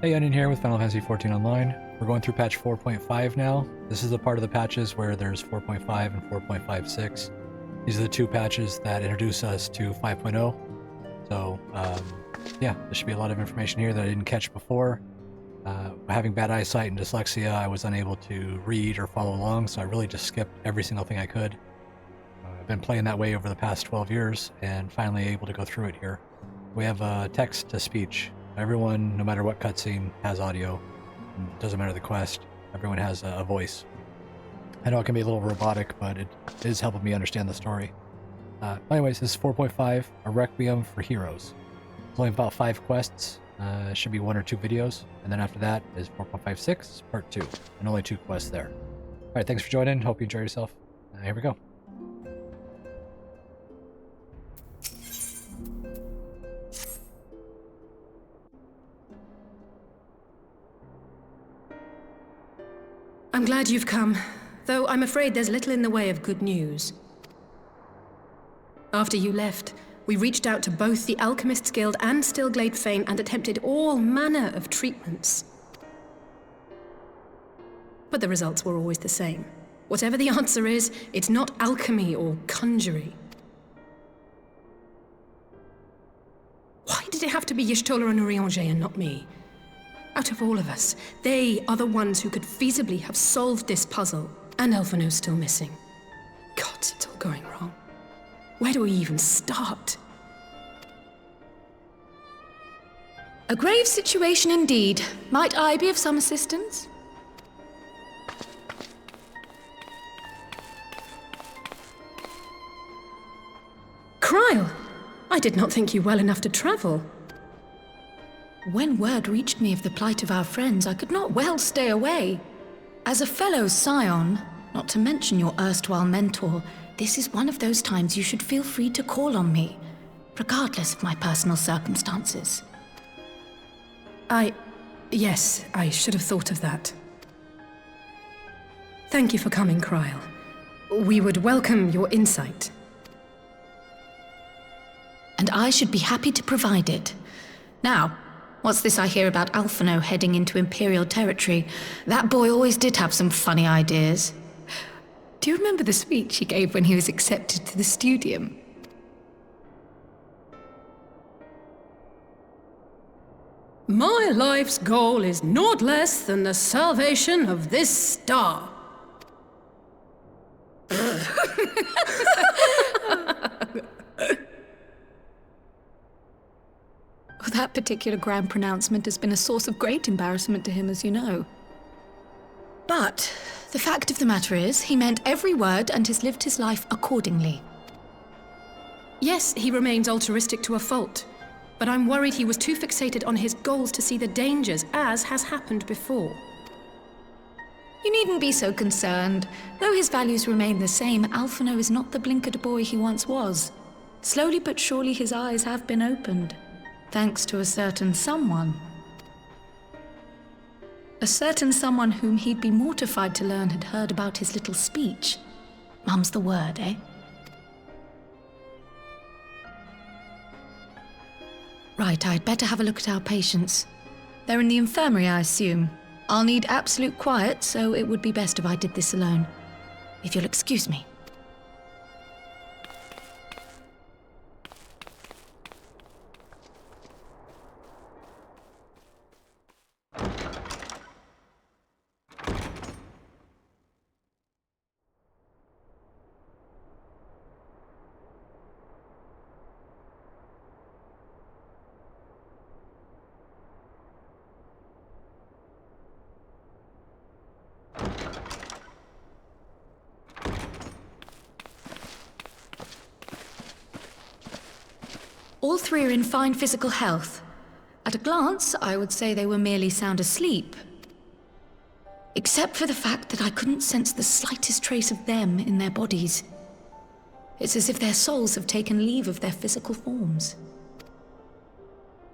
Hey, Onion here with Final Fantasy XIV Online. We're going through patch 4.5 now. This is the part of the patches where there's 4.5 and 4.56. These are the two patches that introduce us to 5.0. So, yeah, there should be a lot of information here that I didn't catch before. Having bad eyesight and dyslexia, I was unable to read or follow along, so I really just skipped every single thing I could. I've been playing that way over the past 12 years, and finally able to go through it here. We have text-to-speech. Everyone, no matter what cutscene, has audio. It doesn't matter the quest. Everyone has a voice. I know it can be a little robotic, but it is helping me understand the story. Anyways, this is 4.5, a Requiem for Heroes. It's only about 5 quests. Should be 1 or 2 videos. And then after that is 4.56, part 2. And only 2 quests there. Alright, thanks for joining. Hope you enjoy yourself. Here we go. I'm glad you've come, though I'm afraid there's little in the way of good news. After you left, we reached out to both the Alchemists Guild and Stillglade Fane and attempted all manner of treatments. But the results were always the same. Whatever the answer is, it's not alchemy or conjury. Why did it have to be Y'shtola and Urianger and not me? Out of all of us, they are the ones who could feasibly have solved this puzzle, and Alphinaud's still missing. God, it's all going wrong. Where do we even start? A grave situation indeed. Might I be of some assistance? Cryle! I did not think you well enough to travel. When word reached me of the plight of our friends, I could not well stay away. As a fellow Scion, not to mention your erstwhile mentor, this is one of those times you should feel free to call on me, regardless of my personal circumstances. Yes, I should have thought of that. Thank you for coming, Cryle. We would welcome your insight. And I should be happy to provide it. Now, what's this I hear about Alphinaud heading into Imperial territory? That boy always did have some funny ideas. Do you remember the speech he gave when he was accepted to the Studium? My life's goal is naught less than the salvation of this star. That particular grand pronouncement has been a source of great embarrassment to him, as you know. But the fact of the matter is, he meant every word and has lived his life accordingly. Yes, he remains altruistic to a fault, but I'm worried he was too fixated on his goals to see the dangers, as has happened before. You needn't be so concerned. Though his values remain the same, Alphinaud is not the blinkered boy he once was. Slowly but surely his eyes have been opened. Thanks to a certain someone. A certain someone whom he'd be mortified to learn had heard about his little speech. Mum's the word, eh? Right, I'd better have a look at our patients. They're in the infirmary, I assume. I'll need absolute quiet, so it would be best if I did this alone. If you'll excuse me. All 3 are in fine physical health. At a glance, I would say they were merely sound asleep. Except for the fact that I couldn't sense the slightest trace of them in their bodies. It's as if their souls have taken leave of their physical forms.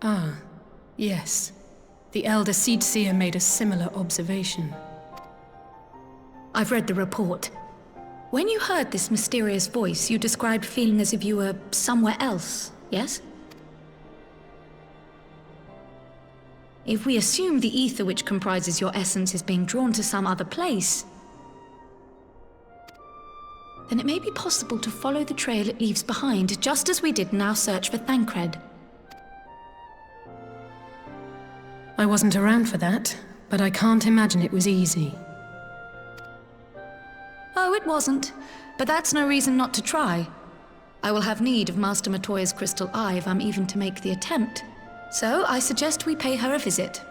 Ah, yes. The Elder Seedseer made a similar observation. I've read the report. When you heard this mysterious voice, you described feeling as if you were somewhere else, yes? If we assume the ether which comprises your essence is being drawn to some other place, then it may be possible to follow the trail it leaves behind, just as we did in our search for Thancred. I wasn't around for that, but I can't imagine it was easy. Oh, it wasn't. But that's no reason not to try. I will have need of Master Matoya's crystal eye if I'm even to make the attempt. So I suggest we pay her a visit.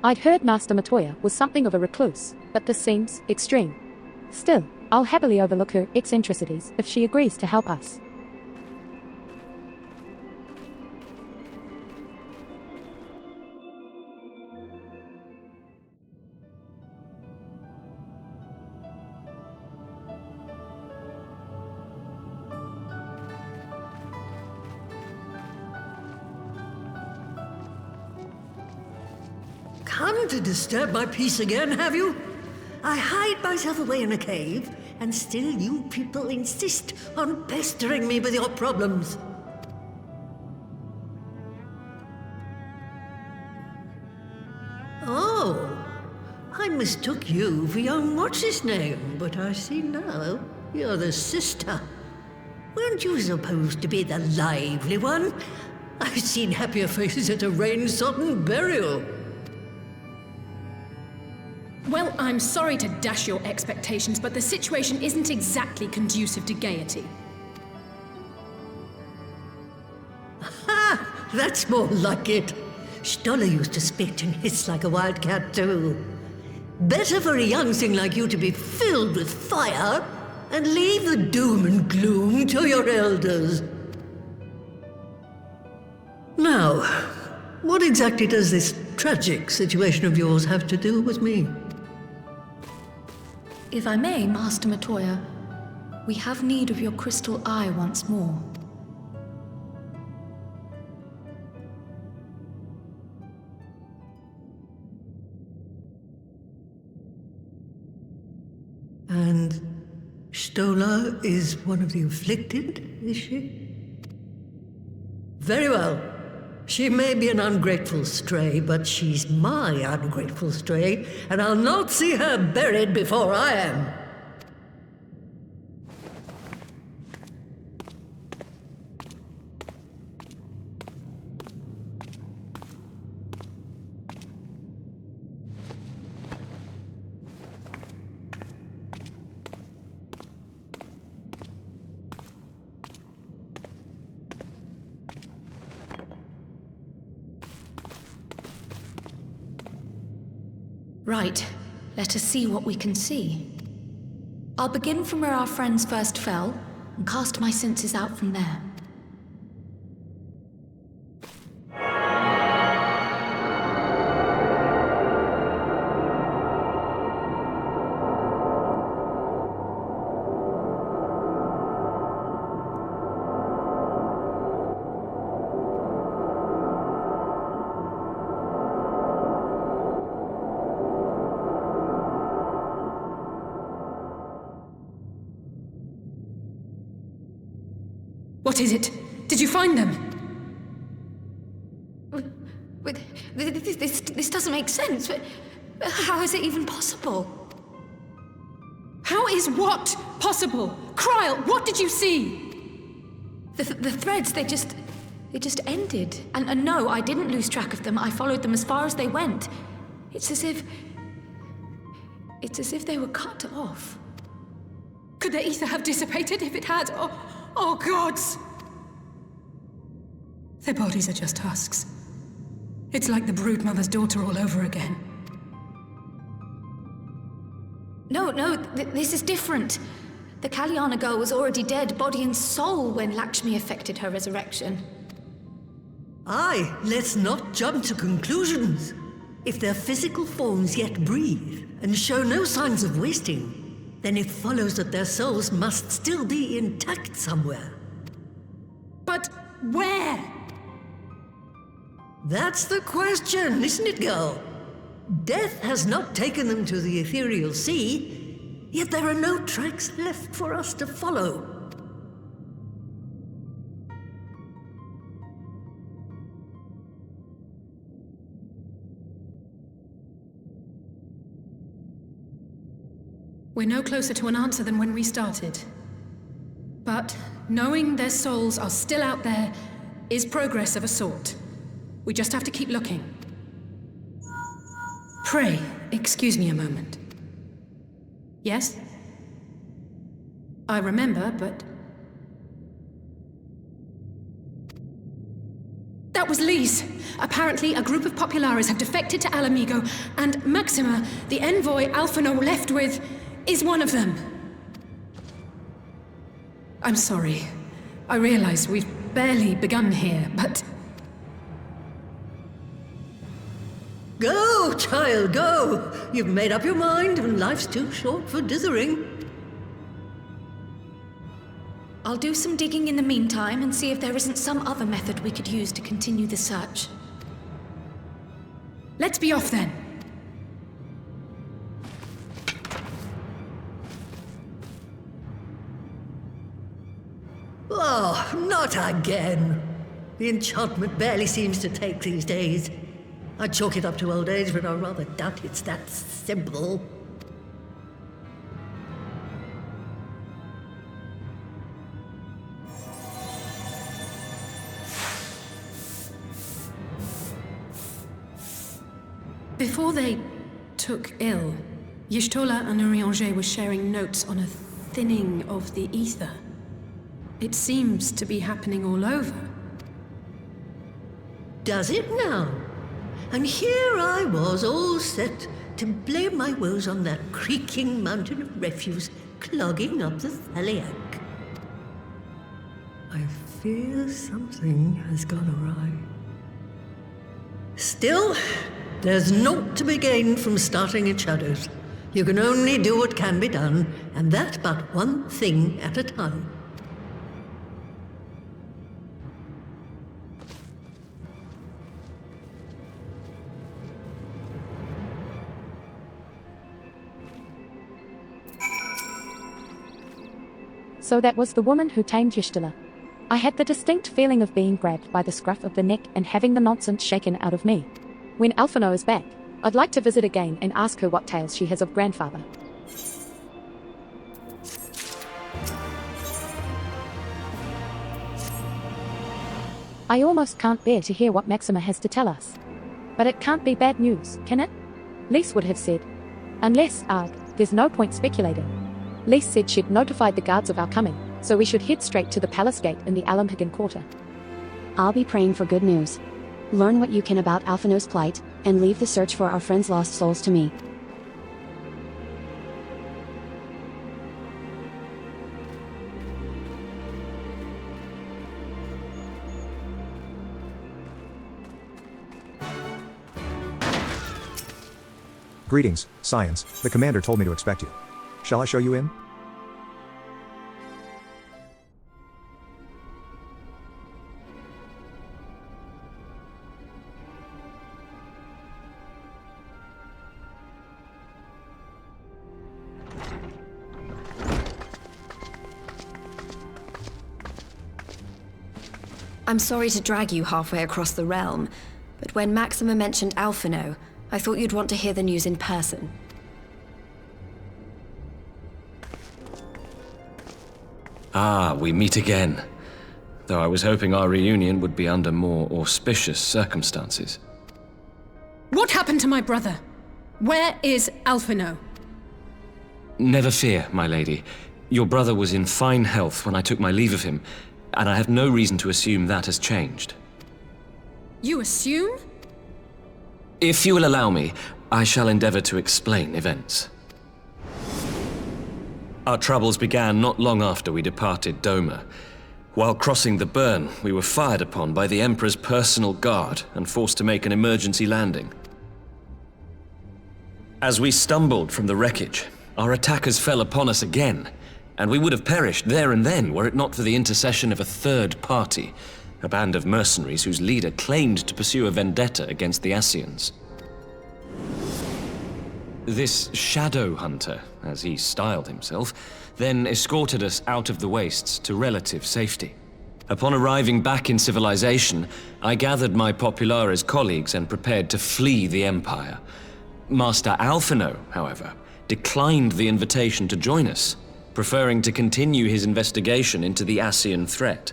I'd heard Master Matoya was something of a recluse, but this seems extreme. Still, I'll happily overlook her eccentricities if she agrees to help us. Come to disturb my peace again, have you? I hide myself away in a cave, and still you people insist on pestering me with your problems. Oh, I mistook you for young what's-his-name, but I see now you're the sister. Weren't you supposed to be the lively one? I've seen happier faces at a rain-sodden burial. Well, I'm sorry to dash your expectations, but the situation isn't exactly conducive to gaiety. Ha! That's more like it. Y'shtola used to spit and hiss like a wildcat too. Better for a young thing like you to be filled with fire and leave the doom and gloom to your elders. Now, what exactly does this tragic situation of yours have to do with me? If I may, Master Matoya, we have need of your crystal eye once more. And Y'shtola is one of the afflicted, is she? Very well. She may be an ungrateful stray, but she's my ungrateful stray, and I'll not see her buried before I am. Right, let us see what we can see. I'll begin from where our friends first fell, and cast my senses out from there. What is it? Did you find them? This doesn't make sense. How is it even possible? How is what possible? Kryl, what did you see? The threads, they just ended. And no, I didn't lose track of them. I followed them as far as they went. It's as if they were cut off. Could the ether have dissipated if it had? Oh, gods! Their bodies are just husks. It's like the broodmother's daughter all over again. No, this is different. The Kalyana girl was already dead, body and soul, when Lakshmi effected her resurrection. Aye, let's not jump to conclusions. If their physical forms yet breathe and show no signs of wasting, then it follows that their souls must still be intact somewhere. But where? That's the question, isn't it, girl? Death has not taken them to the ethereal sea, yet there are no tracks left for us to follow. We're no closer to an answer than when we started. But knowing their souls are still out there is progress of a sort. We just have to keep looking. Pray, excuse me a moment. Yes? I remember, but... That was Lise! Apparently, a group of Populares have defected to Ala Mhigo, and Maxima, the envoy Alphinaud left with, is one of them. I'm sorry. I realize we've barely begun here, but... Go, child, go! You've made up your mind, and life's too short for dithering. I'll do some digging in the meantime and see if there isn't some other method we could use to continue the search. Let's be off then. Oh, not again. The enchantment barely seems to take these days. I chalk it up to old age, but I rather doubt it's that simple. Before they took ill, Y'shtola and Urianger were sharing notes on a thinning of the ether. It seems to be happening all over. Does it now? And here I was, all set to blame my woes on that creaking mountain of refuse clogging up the Thaliac. I fear something has gone awry. Still, there's naught to be gained from starting in shadows. You can only do what can be done, and that but one thing at a time. So that was the woman who tamed Y'shtola. I had the distinct feeling of being grabbed by the scruff of the neck and having the nonsense shaken out of me. When Alphinaud is back, I'd like to visit again and ask her what tales she has of grandfather. I almost can't bear to hear what Maxima has to tell us. But it can't be bad news, can it? Lise would have said. Unless, there's no point speculating. Lise said she'd notified the guards of our coming, so we should head straight to the palace gate in the Ala Mhigo quarter. I'll be praying for good news. Learn what you can about Scions Plight, and leave the search for our friends' lost souls to me. Greetings, Scions. The commander told me to expect you. Shall I show you in? I'm sorry to drag you halfway across the realm, but when Maxima mentioned Alphinaud, I thought you'd want to hear the news in person. Ah, we meet again. Though I was hoping our reunion would be under more auspicious circumstances. What happened to my brother? Where is Alphinaud? Never fear, my lady. Your brother was in fine health when I took my leave of him, and I have no reason to assume that has changed. You assume? If you will allow me, I shall endeavor to explain events. Our troubles began not long after we departed Doma. While crossing the burn, we were fired upon by the Emperor's personal guard and forced to make an emergency landing. As we stumbled from the wreckage, Our attackers fell upon us again, and we would have perished there and then were it not for the intercession of a third party, a band of mercenaries whose leader claimed to pursue a vendetta against the Ascians. This Shadowhunter, as he styled himself, then escorted us out of the wastes to relative safety. Upon arriving back in civilization, I gathered my Populares colleagues and prepared to flee the Empire. Master Alphinaud, however, declined the invitation to join us, preferring to continue his investigation into the Ascian threat.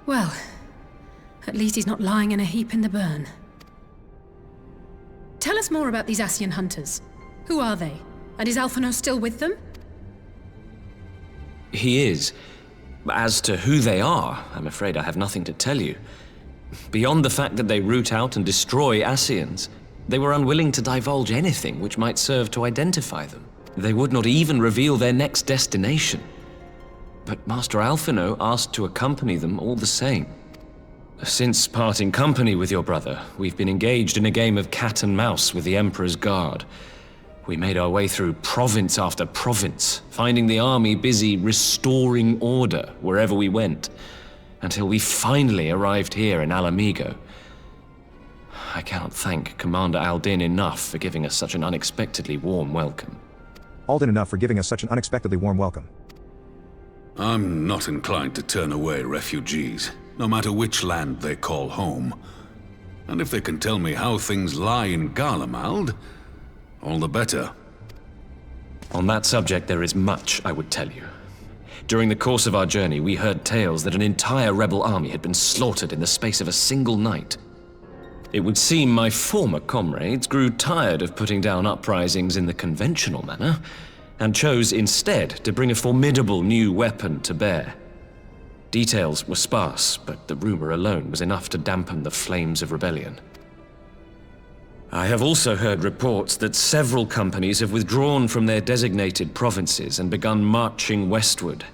Well, at least he's not lying in a heap in the burn. Tell us more about these Ascian hunters. Who are they? And is Alphinaud still with them? He is. As to who they are, I'm afraid I have nothing to tell you. Beyond the fact that they root out and destroy Ascians, they were unwilling to divulge anything which might serve to identify them. They would not even reveal their next destination. But Master Alphinaud asked to accompany them all the same. Since parting company with your brother, we've been engaged in a game of cat and mouse with the Emperor's Guard. We made our way through province after province, finding the army busy restoring order wherever we went, until we finally arrived here in Ala Mhigo. I cannot thank Commander Aldin enough for giving us such an unexpectedly warm welcome. Aldin enough for giving us such an unexpectedly warm welcome. I'm not inclined to turn away refugees, no matter which land they call home. And if they can tell me how things lie in Garlemald, all the better. On that subject, there is much I would tell you. During the course of our journey, we heard tales that an entire rebel army had been slaughtered in the space of a single night. It would seem my former comrades grew tired of putting down uprisings in the conventional manner, and chose instead to bring a formidable new weapon to bear. Details were sparse, but the rumor alone was enough to dampen the flames of rebellion. I have also heard reports that several companies have withdrawn from their designated provinces and begun marching westward.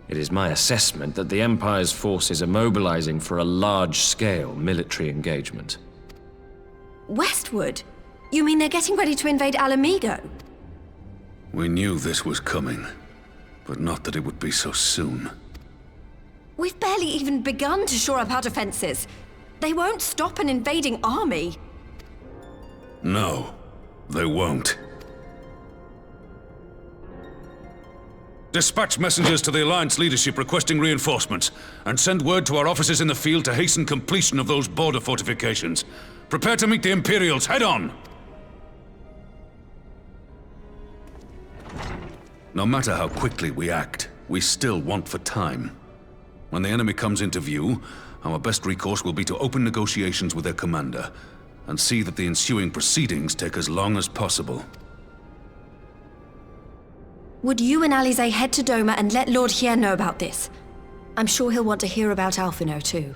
It is my assessment that the Empire's forces are mobilizing for a large-scale military engagement. Westward? You mean they're getting ready to invade Ala Mhigo? We knew this was coming, but not that it would be so soon. We've barely even begun to shore up our defenses. They won't stop an invading army. No, they won't. Dispatch messengers to the Alliance leadership requesting reinforcements, and send word to our officers in the field to hasten completion of those border fortifications. Prepare to meet the Imperials head on! No matter how quickly we act, we still want for time. When the enemy comes into view, our best recourse will be to open negotiations with their commander, and see that the ensuing proceedings take as long as possible. Would you and Alize head to Doma and let Lord Hien know about this? I'm sure he'll want to hear about Alphinaud too.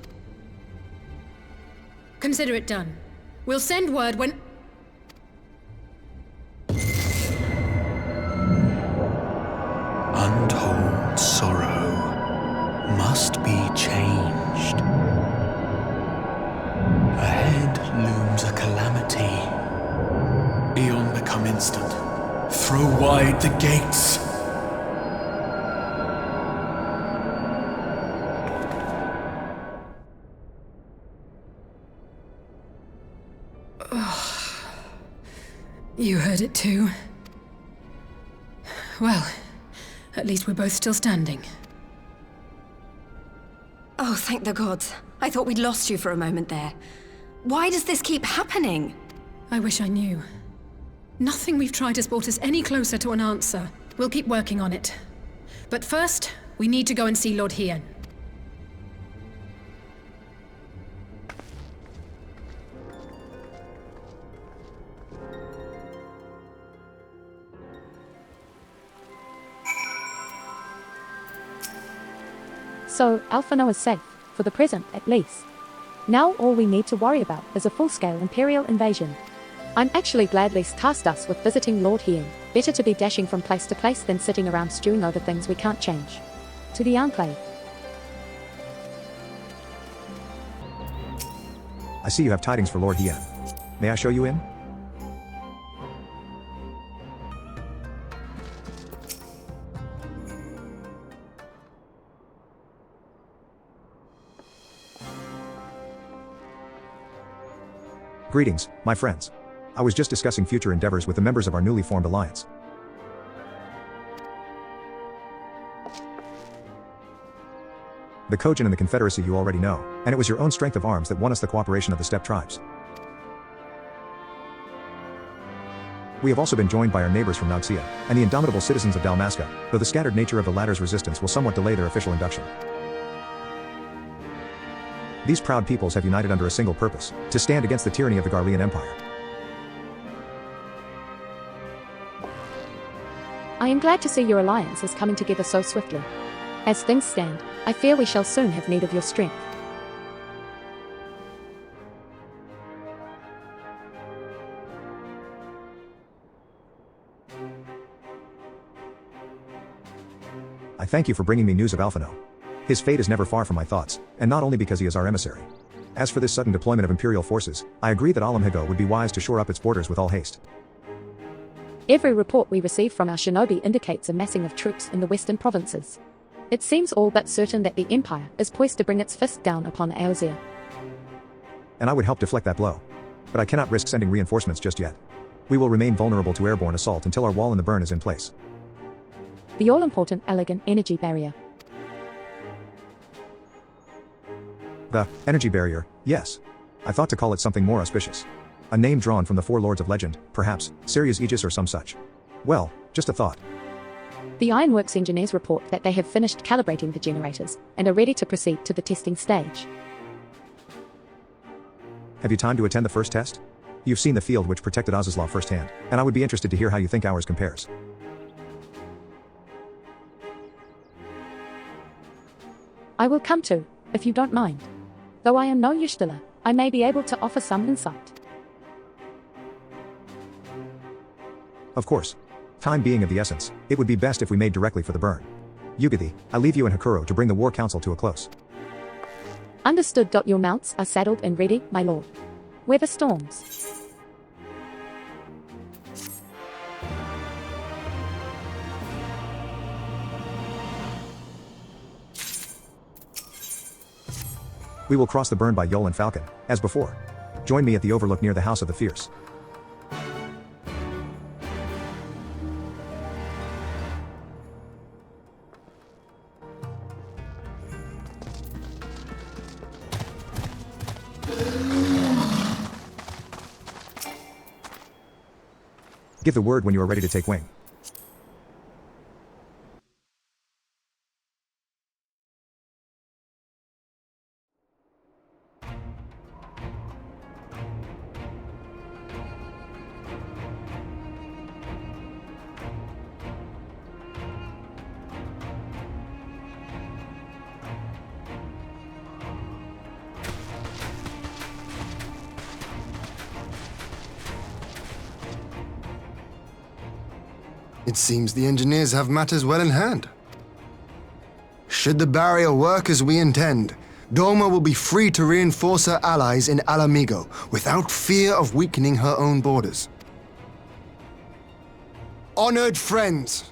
Consider it done. We'll send word when... Untold sorrow must be changed. Ahead looms a calamity. Eon become instant. Throw wide the gates. You heard it too. Well, at least we're both still standing. Oh, thank the gods. I thought we'd lost you for a moment there. Why does this keep happening? I wish I knew. Nothing we've tried has brought us any closer to an answer. We'll keep working on it. But first, we need to go and see Lord Hien. So, Alphinaud is safe, for the present at least. Now all we need to worry about is a full-scale Imperial invasion. I'm actually glad Les tasked us with visiting Lord Hien. Better to be dashing from place to place than sitting around stewing over things we can't change. To the Enclave. I see you have tidings for Lord Hien. May I show you in? Greetings, my friends. I was just discussing future endeavors with the members of our newly formed alliance. The Kojin and the Confederacy you already know, and it was your own strength of arms that won us the cooperation of the steppe tribes. We have also been joined by our neighbors from Naxia, and the indomitable citizens of Dalmasca, though the scattered nature of the latter's resistance will somewhat delay their official induction. These proud peoples have united under a single purpose, to stand against the tyranny of the Garlean Empire. I am glad to see your alliance is coming together so swiftly. As things stand, I fear we shall soon have need of your strength. I thank you for bringing me news of Alphinaud. His fate is never far from my thoughts, and not only because he is our emissary. As for this sudden deployment of Imperial forces, I agree that Ala Mhigo would be wise to shore up its borders with all haste. Every report we receive from our shinobi indicates a massing of troops in the western provinces. It seems all but certain that the Empire is poised to bring its fist down upon Aether. And I would help deflect that blow. But I cannot risk sending reinforcements just yet. We will remain vulnerable to airborne assault until our wall in the burn is in place. The all-important Allagan energy barrier. The energy barrier, yes. I thought to call it something more auspicious. A name drawn from the four lords of legend, perhaps, Sirius Aegis or some such. Well, just a thought. The Ironworks engineers report that they have finished calibrating the generators and are ready to proceed to the testing stage. Have you time to attend the first test? You've seen the field which protected Ozislav firsthand, and I would be interested to hear how you think ours compares. I will come to, if you don't mind. Though I am no Y'shtola, I may be able to offer some insight. Of course. Time being of the essence, it would be best if we made directly for the burn. Y'shtola, I leave you and Hakuro to bring the war council to a close. Understood. Your mounts are saddled and ready, my lord. Weather storms. We will cross the burn by Y'shtola and Falcon, as before. Join me at the overlook near the House of the Fierce. Give the word when you are ready to take wing. It seems the engineers have matters well in hand. Should the barrier work as we intend, Doma will be free to reinforce her allies in Ala Mhigo without fear of weakening her own borders. Honored friends,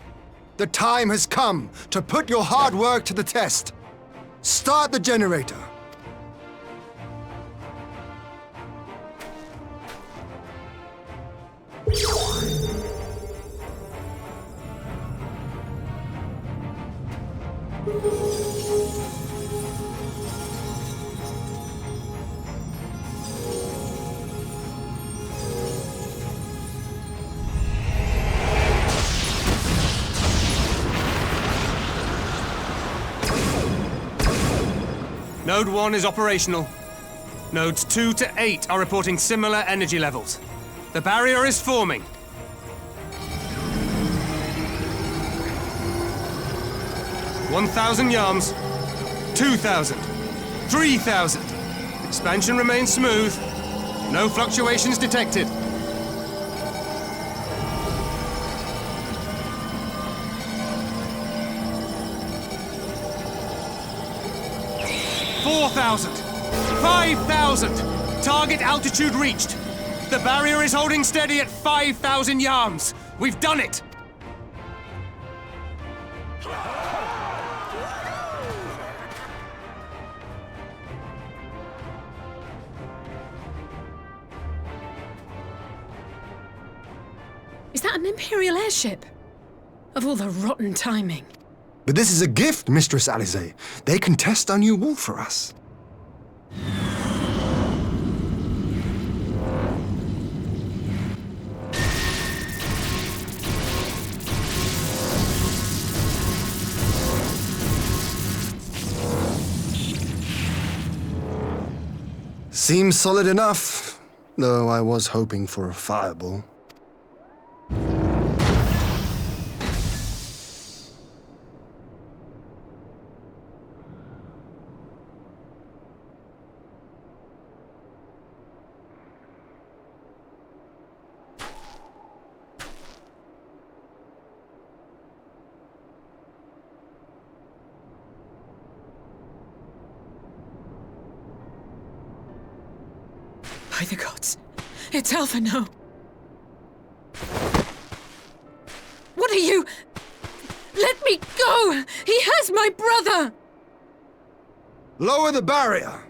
the time has come to put your hard work to the test. Start the generator. Node 1 is operational. Nodes 2 to 8 are reporting similar energy levels. The barrier is forming. $1,000 yards, 2,000, 3,000. Expansion remains smooth. No fluctuations detected. 4,000! 5,000! Target altitude reached! The barrier is holding steady at 5,000 yards! We've done it! that an Imperial airship? Of all the rotten timing. But this is a gift, Mistress Alize. They can test our new wall for us. Seems solid enough, though I was hoping for a fireball. By the gods, it's Alphinaud. What are you? Let me go! He has my brother! Lower the barrier!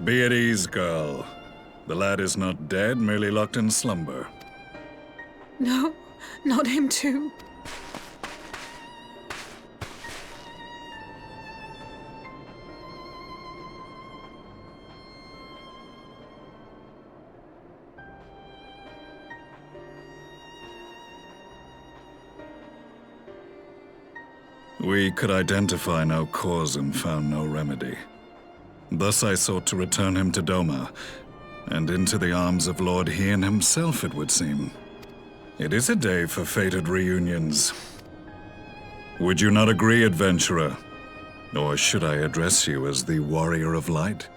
Be at ease, girl. The lad is not dead, merely locked in slumber. No, not him too. We could identify no cause and found no remedy. Thus I sought to return him to Doma, and into the arms of Lord Hien himself, it would seem. It is a day for fated reunions. Would you not agree, adventurer? Or should I address you as the Warrior of Light?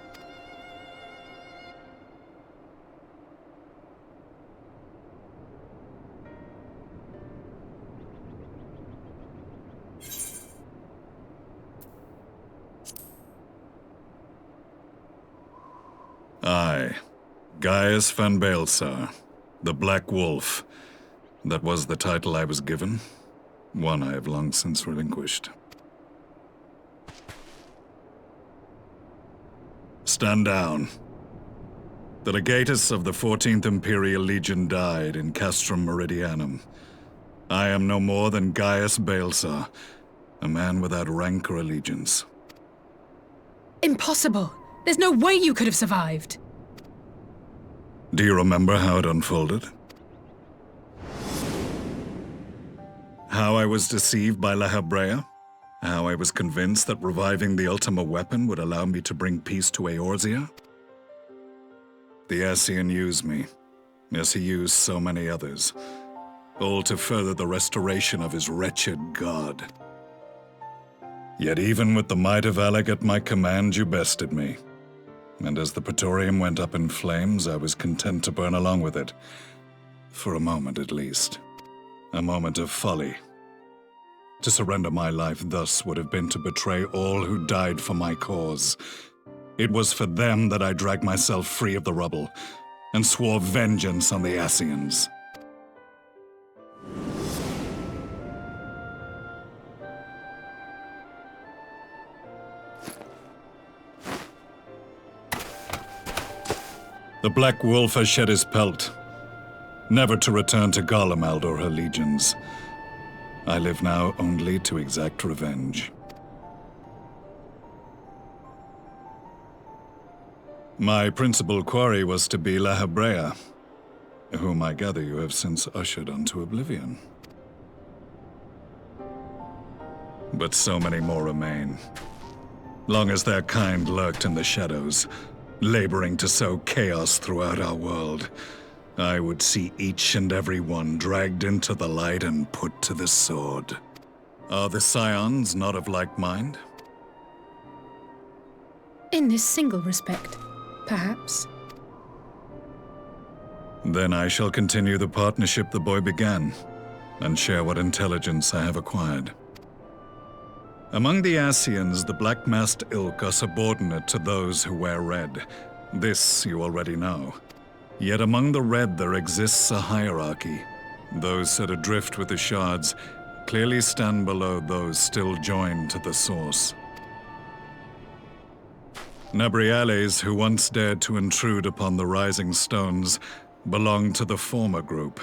I, Gaius van Baelsar, the Black Wolf. That was the title I was given, one I have long since relinquished. Stand down. The legatus of the 14th Imperial Legion died in Castrum Meridianum. I am no more than Gaius Baelsar, a man without rank or allegiance. Impossible! There's no way you could have survived! Do you remember how it unfolded? How I was deceived by La Habrea? How I was convinced that reviving the Ultima weapon would allow me to bring peace to Eorzea? The Ascian used me, as he used so many others, all to further the restoration of his wretched god. Yet even with the might of Alec at my command, you bested me. And as the Praetorium went up in flames, I was content to burn along with it. For a moment at least. A moment of folly. To surrender my life thus would have been to betray all who died for my cause. It was for them that I dragged myself free of the rubble, and swore vengeance on the Ascians. The Black Wolf has shed his pelt, never to return to Garlemald or her legions. I live now only to exact revenge. My principal quarry was to be La Habrea, whom I gather you have since ushered onto oblivion. But so many more remain, long as their kind lurked in the shadows, laboring to sow chaos throughout our world. I would see each and every one dragged into the light and put to the sword. Are the Scions not of like mind? In this single respect, perhaps. Then I shall continue the partnership the boy began, and share what intelligence I have acquired. Among the Ascians, the black-masked ilk are subordinate to those who wear red. This you already know. Yet among the red there exists a hierarchy. Those set adrift with the shards clearly stand below those still joined to the source. Nabriales, who once dared to intrude upon the Rising Stones, belonged to the former group,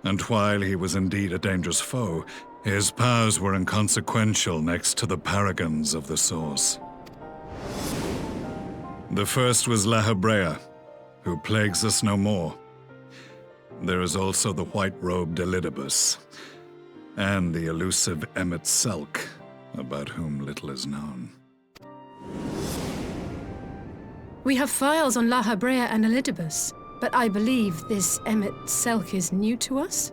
and while he was indeed a dangerous foe, his powers were inconsequential next to the paragons of the Source. The first was La Hebrea, who plagues us no more. There is also the white-robed Elidibus, and the elusive Emmet Selk, about whom little is known. We have files on La Hebrea and Elidibus, but I believe this Emmet Selk is new to us?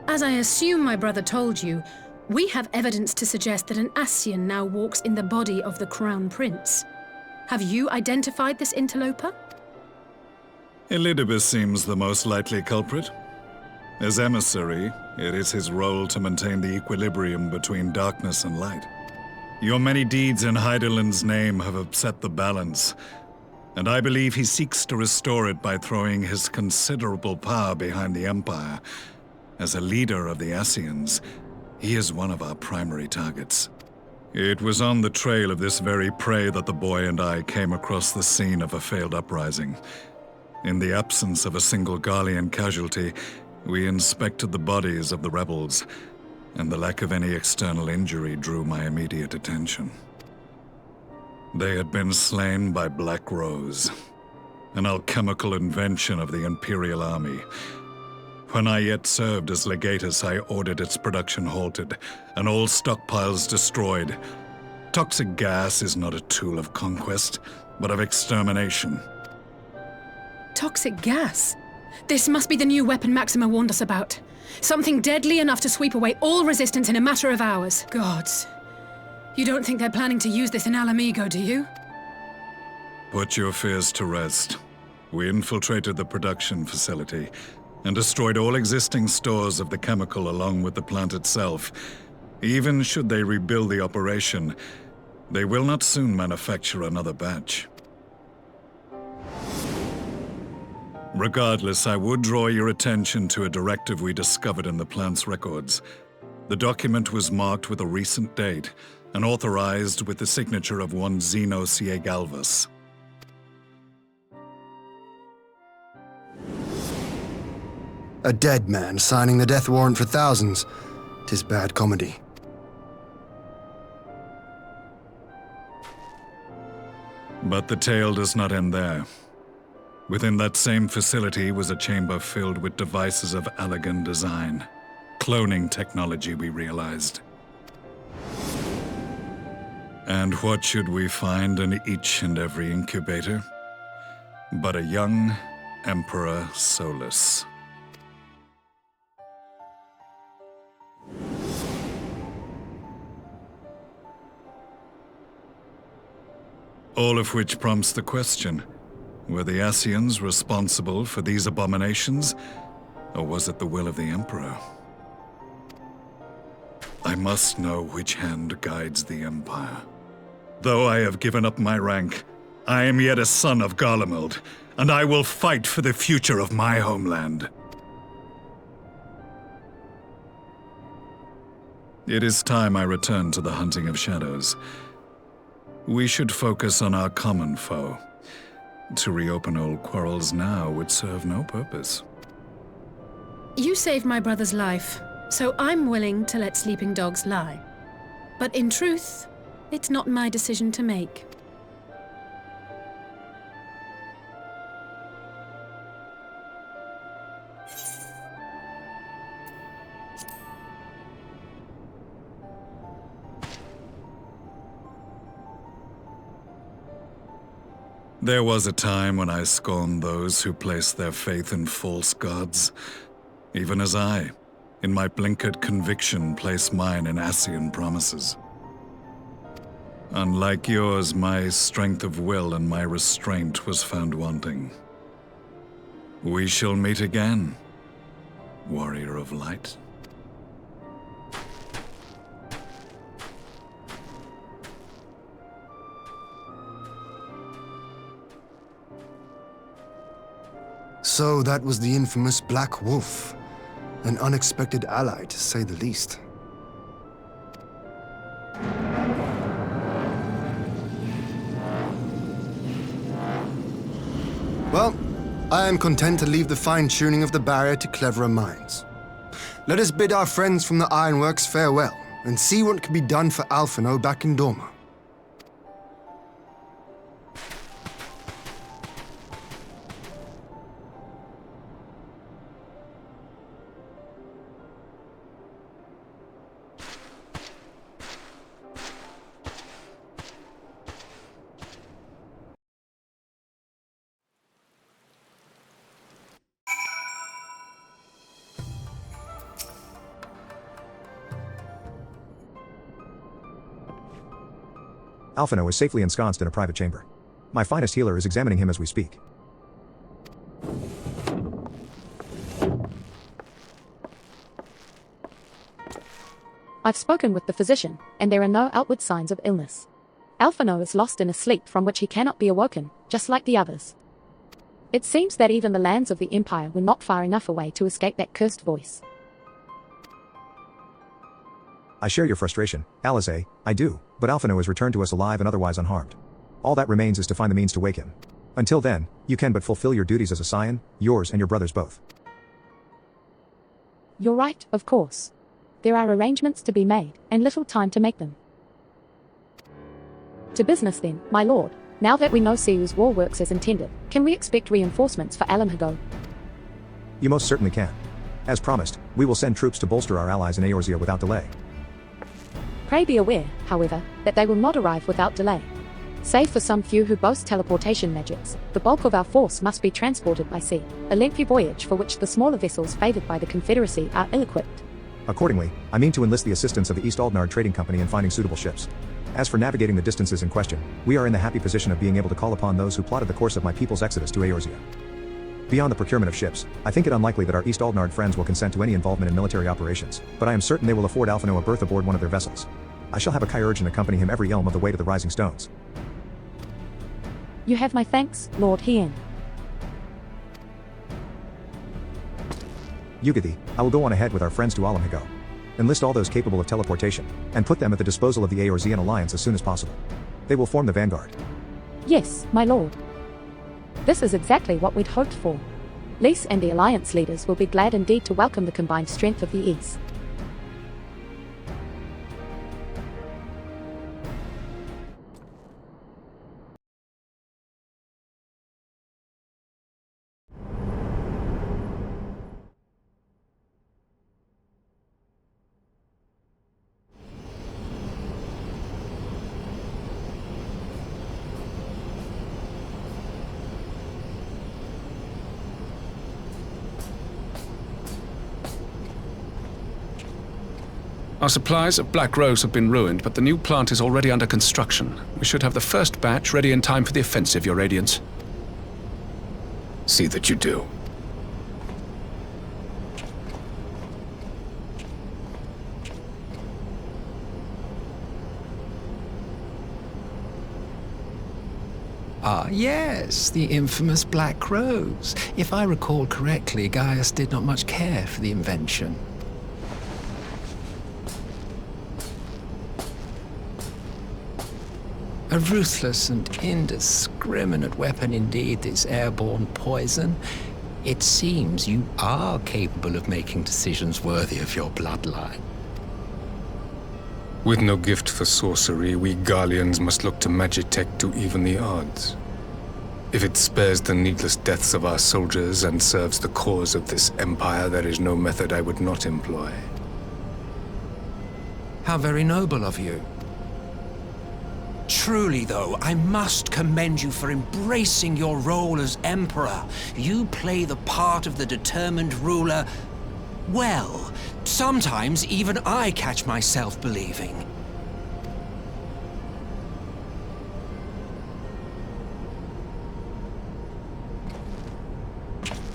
As I assume my brother told you, we have evidence to suggest that an Ascian now walks in the body of the Crown Prince. Have you identified this interloper? Elidibus seems the most likely culprit. As emissary, it is his role to maintain the equilibrium between darkness and light. Your many deeds in Hydaelyn's name have upset the balance, and I believe he seeks to restore it by throwing his considerable power behind the Empire. As a leader of the Ascians, he is one of our primary targets. It was on the trail of this very prey that the boy and I came across the scene of a failed uprising. In the absence of a single Garlean casualty, we inspected the bodies of the rebels, and the lack of any external injury drew my immediate attention. They had been slain by Black Rose, an alchemical invention of the Imperial Army. When I yet served as legatus, I ordered its production halted, and all stockpiles destroyed. Toxic gas is not a tool of conquest, but of extermination. Toxic gas? This must be the new weapon Maxima warned us about. Something deadly enough to sweep away all resistance in a matter of hours. Gods. You don't think they're planning to use this in Ala Mhigo, do you? Put your fears to rest. We infiltrated the production facility and destroyed all existing stores of the chemical along with the plant itself. Even should they rebuild the operation, they will not soon manufacture another batch. Regardless, I would draw your attention to a directive we discovered in the plant's records. The document was marked with a recent date and authorized with the signature of one Zeno Galvas. A dead man signing the death warrant for thousands. 'Tis bad comedy. But the tale does not end there. Within that same facility was a chamber filled with devices of Allagan design. Cloning technology, we realized. And what should we find in each and every incubator? But a young Emperor Solus. All of which prompts the question, were the Ascians responsible for these abominations, or was it the will of the Emperor? I must know which hand guides the Empire. Though I have given up my rank, I am yet a son of Garlemald, and I will fight for the future of my homeland. It is time I return to the hunting of shadows. We should focus on our common foe. To reopen old quarrels now would serve no purpose. You saved my brother's life, so I'm willing to let sleeping dogs lie. But in truth, it's not my decision to make. There was a time when I scorned those who placed their faith in false gods, even as I, in my blinkered conviction, place mine in Ascian promises. Unlike yours, my strength of will and my restraint was found wanting. We shall meet again, warrior of light. So that was the infamous Black Wolf. An unexpected ally, to say the least. Well, I am content to leave the fine-tuning of the barrier to cleverer minds. Let us bid our friends from the Ironworks farewell, and see what can be done for Alphinaud back in Doma. Alphinaud is safely ensconced in a private chamber. My finest healer is examining him as we speak. I've spoken with the physician, and there are no outward signs of illness. Alphinaud is lost in a sleep from which he cannot be awoken, just like the others. It seems that even the lands of the Empire were not far enough away to escape that cursed voice. I share your frustration, Alize, I do, but Alphinaud is returned to us alive and otherwise unharmed. All that remains is to find the means to wake him. Until then, you can but fulfill your duties as a scion, yours and your brother's both. You're right, of course. There are arrangements to be made, and little time to make them. To business then, my lord. Now that we know Siu's war works as intended, can we expect reinforcements for Ala Mhigo? You most certainly can. As promised, we will send troops to bolster our allies in Eorzea without delay. Pray be aware, however, that they will not arrive without delay. Save for some few who boast teleportation magics, the bulk of our force must be transported by sea, a lengthy voyage for which the smaller vessels favored by the Confederacy are ill-equipped. Accordingly, I mean to enlist the assistance of the East Aldnard Trading Company in finding suitable ships. As for navigating the distances in question, we are in the happy position of being able to call upon those who plotted the course of my people's exodus to Eorzea. Beyond the procurement of ships, I think it unlikely that our East Aldnard friends will consent to any involvement in military operations, but I am certain they will afford Alphinaud a berth aboard one of their vessels. I shall have a Chirurgeon accompany him every elm of the way to the Rising Stones. You have my thanks, Lord Hien. Y'shtola, I will go on ahead with our friends to Ala Mhigo. Enlist all those capable of teleportation, and put them at the disposal of the Eorzean Alliance as soon as possible. They will form the vanguard. Yes, my lord. This is exactly what we'd hoped for. Lys and the Alliance leaders will be glad indeed to welcome the combined strength of the East. Our supplies of Black Rose have been ruined, but the new plant is already under construction. We should have the first batch ready in time for the offensive, Your Radiance. See that you do. Ah, yes, the infamous Black Rose. If I recall correctly, Gaius did not much care for the invention. A ruthless and indiscriminate weapon indeed, this airborne poison. It seems you are capable of making decisions worthy of your bloodline. With no gift for sorcery, we Garleans must look to Magitech to even the odds. If it spares the needless deaths of our soldiers and serves the cause of this empire, there is no method I would not employ. How very noble of you. Truly, though, I must commend you for embracing your role as Emperor. You play the part of the determined ruler well. Sometimes even I catch myself believing.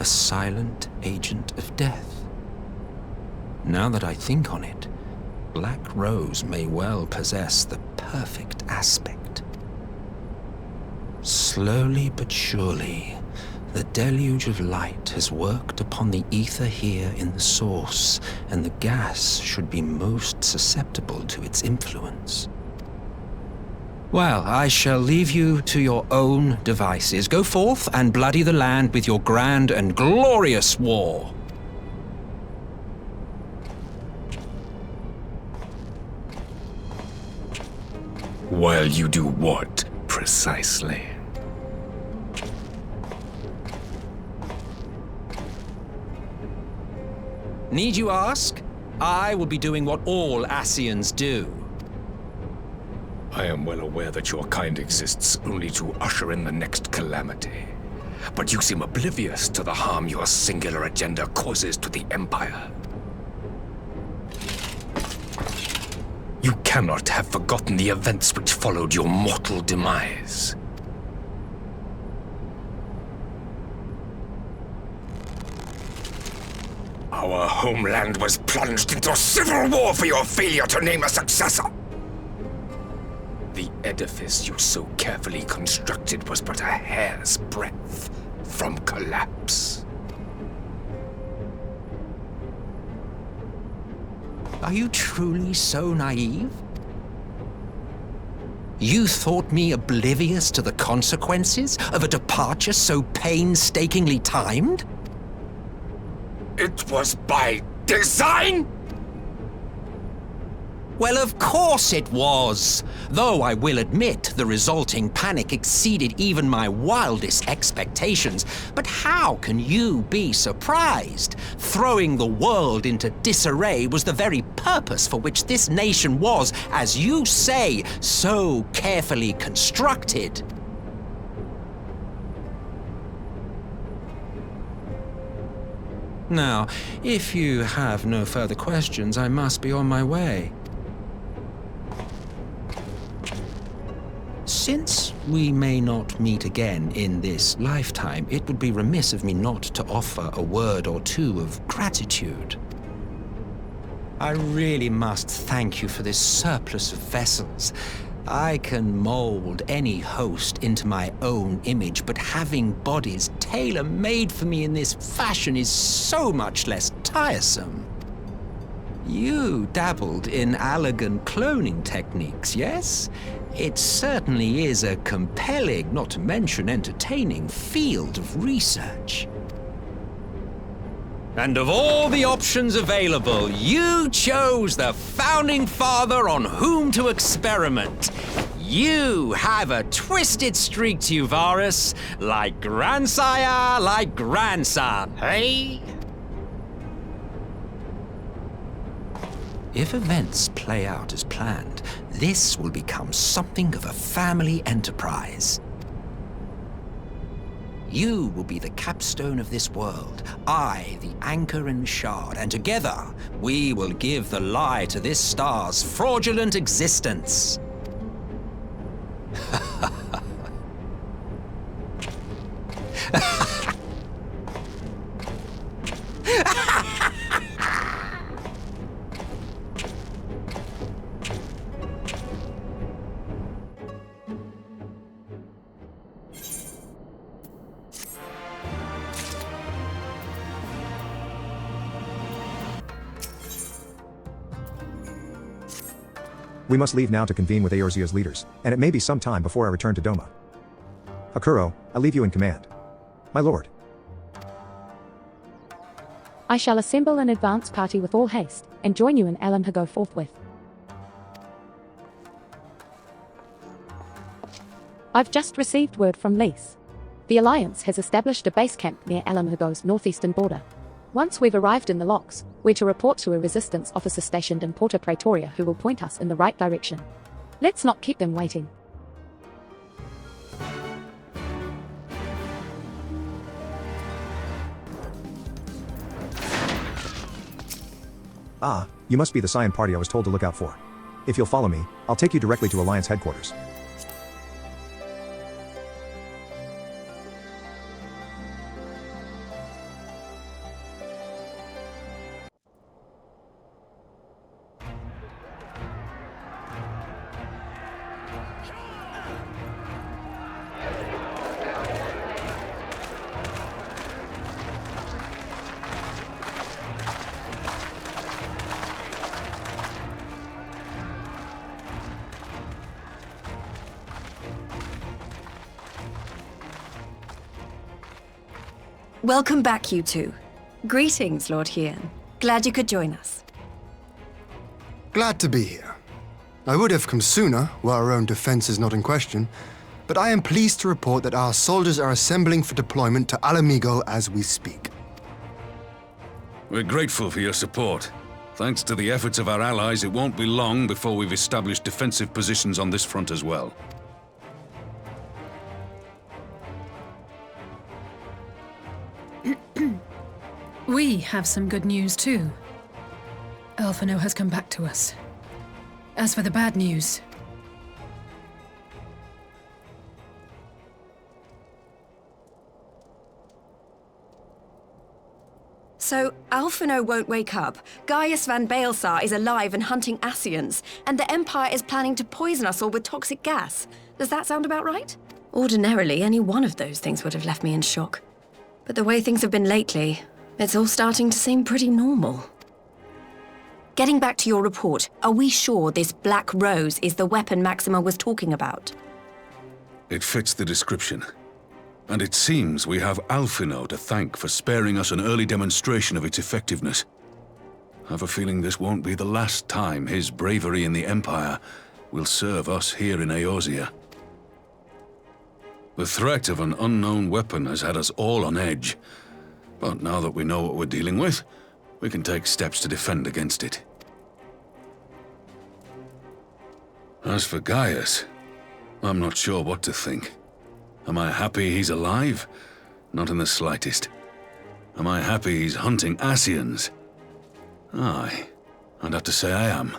A silent agent of death. Now that I think on it, Black Rose may well possess the perfect aspect. Slowly but surely, The deluge of light has worked upon the ether here in the source, and the gas should be most susceptible to its influence. Well, I shall leave you to your own devices. Go forth and bloody the land with your grand and glorious war. While you do what, precisely? Need you ask? I will be doing what all Ascians do. I am well aware that your kind exists only to usher in the next calamity. But you seem oblivious to the harm your singular agenda causes to the Empire. You cannot have forgotten the events which followed your mortal demise. Our homeland was plunged into civil war for your failure to name a successor. The edifice you so carefully constructed was but a hair's breadth from collapse. Are you truly so naive? You thought me oblivious to the consequences of a departure so painstakingly timed? It was by design? Well, of course it was. Though I will admit the resulting panic exceeded even my wildest expectations. But how can you be surprised? Throwing the world into disarray was the very purpose for which this nation was, as you say, so carefully constructed. Now, if you have no further questions, I must be on my way. Since we may not meet again in this lifetime, it would be remiss of me not to offer a word or two of gratitude. I really must thank you for this surplus of vessels. I can mold any host into my own image, but having bodies tailor-made for me in this fashion is so much less tiresome. You dabbled in Allagan cloning techniques, yes? It certainly is a compelling, not to mention entertaining, field of research. And of all the options available, you chose the Founding Father on whom to experiment. You have a twisted streak to you, Varus, like grandsire, like grandson, hey? If events play out as planned, this will become something of a family enterprise. You will be the capstone of this world, I the anchor and shard, and together we will give the lie to this star's fraudulent existence. We must leave now to convene with Eorzea's leaders, and it may be some time before I return to Doma. Akuro, I leave you in command. My lord. I shall assemble an advance party with all haste, and join you in Ala Mhigo forthwith. I've just received word from Lys. The Alliance has established a base camp near Ala Mhigo's northeastern border. Once we've arrived in the locks, we're to report to a resistance officer stationed in Porta Praetoria who will point us in the right direction. Let's not keep them waiting. Ah, you must be the Scion party I was told to look out for. If you'll follow me, I'll take you directly to Alliance headquarters. Welcome back, you two. Greetings, Lord Hien. Glad you could join us. Glad to be here. I would have come sooner, were our own defense is not in question, but I am pleased to report that our soldiers are assembling for deployment to Ala Mhigo as we speak. We're grateful for your support. Thanks to the efforts of our allies, it won't be long before we've established defensive positions on this front as well. We have some good news too. Alphinaud has come back to us. As for the bad news, So, Alphinaud won't wake up, Gaius van Baelsar is alive and hunting Ascians, and the Empire is planning to poison us all with toxic gas. Does that sound about right? Ordinarily, any one of those things would have left me in shock. But the way things have been lately, it's all starting to seem pretty normal. Getting back to your report, are we sure this Black Rose is the weapon Maxima was talking about? It fits the description. And it seems we have Alphinaud to thank for sparing us an early demonstration of its effectiveness. I have a feeling this won't be the last time his bravery in the Empire will serve us here in Eorzea. The threat of an unknown weapon has had us all on edge. But now that we know what we're dealing with, we can take steps to defend against it. As for Gaius, I'm not sure what to think. Am I happy he's alive? Not in the slightest. Am I happy he's hunting Ascians? Aye, I'd have to say I am.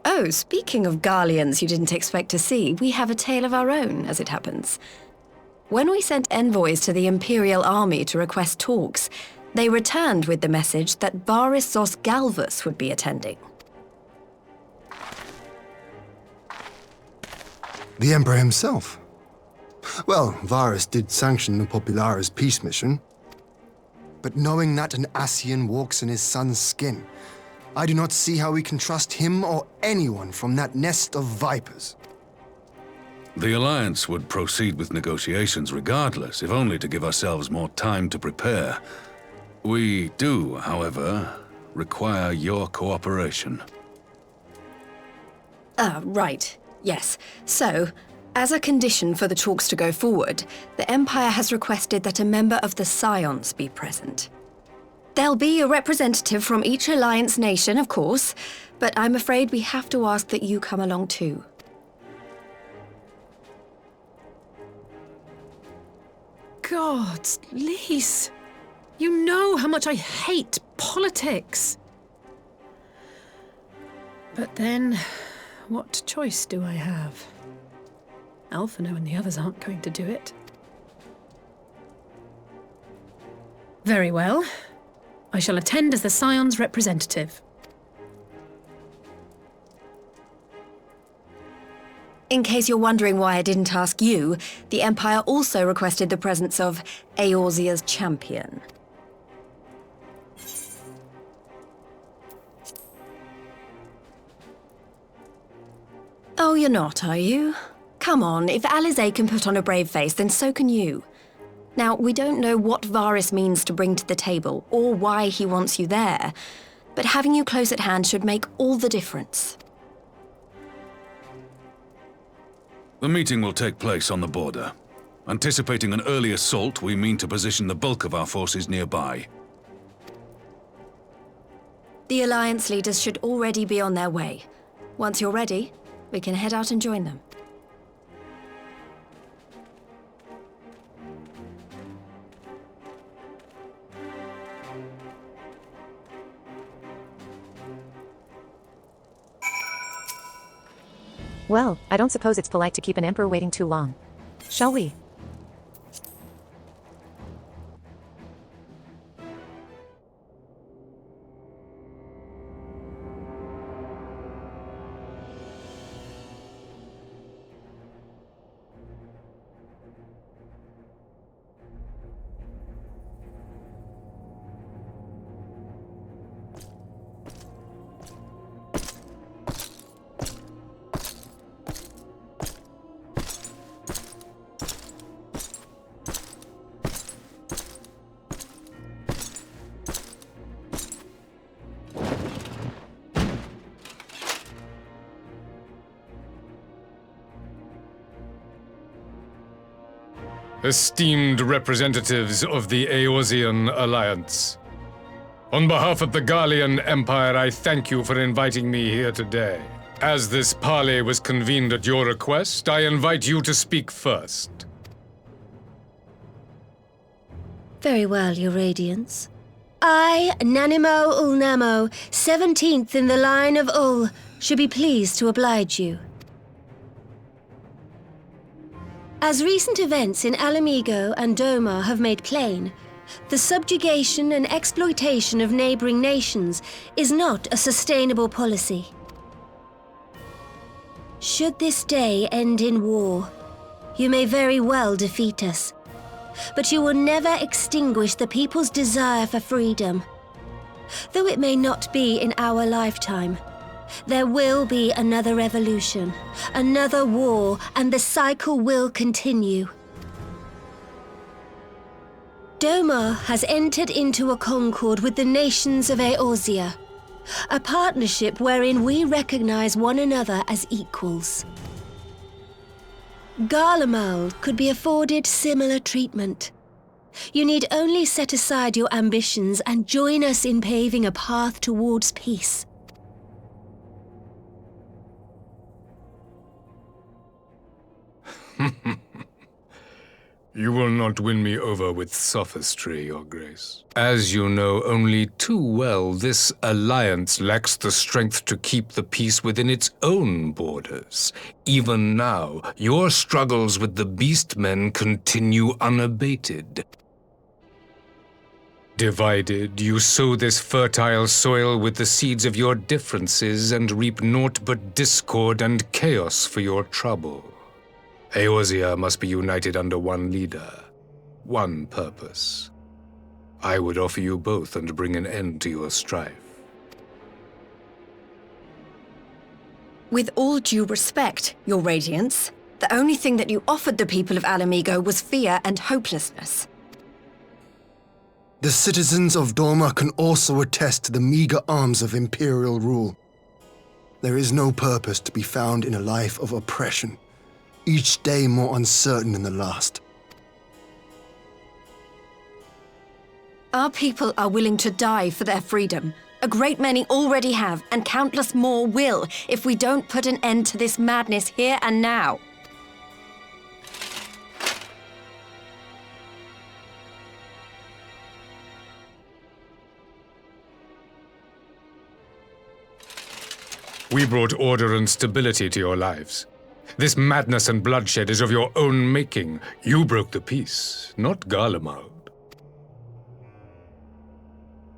Oh, speaking of Garleans you didn't expect to see, we have a tale of our own, as it happens. When we sent envoys to the Imperial Army to request talks, they returned with the message that Varys Zos Galvus would be attending. The Emperor himself. Well, Varys did sanction the Popularis peace mission. But knowing that an Ascian walks in his son's skin, I do not see how we can trust him or anyone from that nest of vipers. The Alliance would proceed with negotiations regardless, if only to give ourselves more time to prepare. We do, however, require your cooperation. Right. Yes. So, as a condition for the talks to go forward, the Empire has requested that a member of the Scions be present. There'll be a representative from each Alliance nation, of course, but I'm afraid we have to ask that you come along too. God, Lise, you know how much I hate politics. But then, what choice do I have? Alphinaud and the others aren't going to do it. Very well. I shall attend as the Scions representative. In case you're wondering why I didn't ask you, the Empire also requested the presence of Eorzea's champion. Oh, you're not, are you? Come on, if Alize can put on a brave face, then so can you. Now, we don't know what Varys means to bring to the table, or why he wants you there, but having you close at hand should make all the difference. The meeting will take place on the border. Anticipating an early assault, we mean to position the bulk of our forces nearby. The Alliance leaders should already be on their way. Once you're ready, we can head out and join them. Well, I don't suppose it's polite to keep an emperor waiting too long. Shall we? esteemed representatives of the Eorzean Alliance. On behalf of the Gallian Empire, I thank you for inviting me here today. As this parley was convened at your request, I invite you to speak first. Very well, Your Radiance. I, Nanimo Ulnamo, 17th in the line of Ul, should be pleased to oblige you. As recent events in Ala Mhigo and Doma have made plain, the subjugation and exploitation of neighboring nations is not a sustainable policy. Should this day end in war, you may very well defeat us, but you will never extinguish the people's desire for freedom. Though it may not be in our lifetime, there will be another revolution, another war, and the cycle will continue. Doma has entered into a concord with the nations of Eorzea, a partnership wherein we recognize one another as equals. Garlemald could be afforded similar treatment. You need only set aside your ambitions and join us in paving a path towards peace. You will not win me over with sophistry, Your Grace. As you know only too well, this alliance lacks the strength to keep the peace within its own borders. Even now, your struggles with the Beastmen continue unabated. Divided, you sow this fertile soil with the seeds of your differences and reap naught but discord and chaos for your trouble. Eorzea must be united under one leader, one purpose. I would offer you both and bring an end to your strife. With all due respect, Your Radiance, the only thing that you offered the people of Ala Mhigo was fear and hopelessness. The citizens of Doma can also attest to the meager arms of imperial rule. There is no purpose to be found in a life of oppression, each day more uncertain than the last. Our people are willing to die for their freedom. A great many already have, and countless more will, if we don't put an end to this madness here and now. We brought order and stability to your lives. This madness and bloodshed is of your own making. You broke the peace, not Garlemald.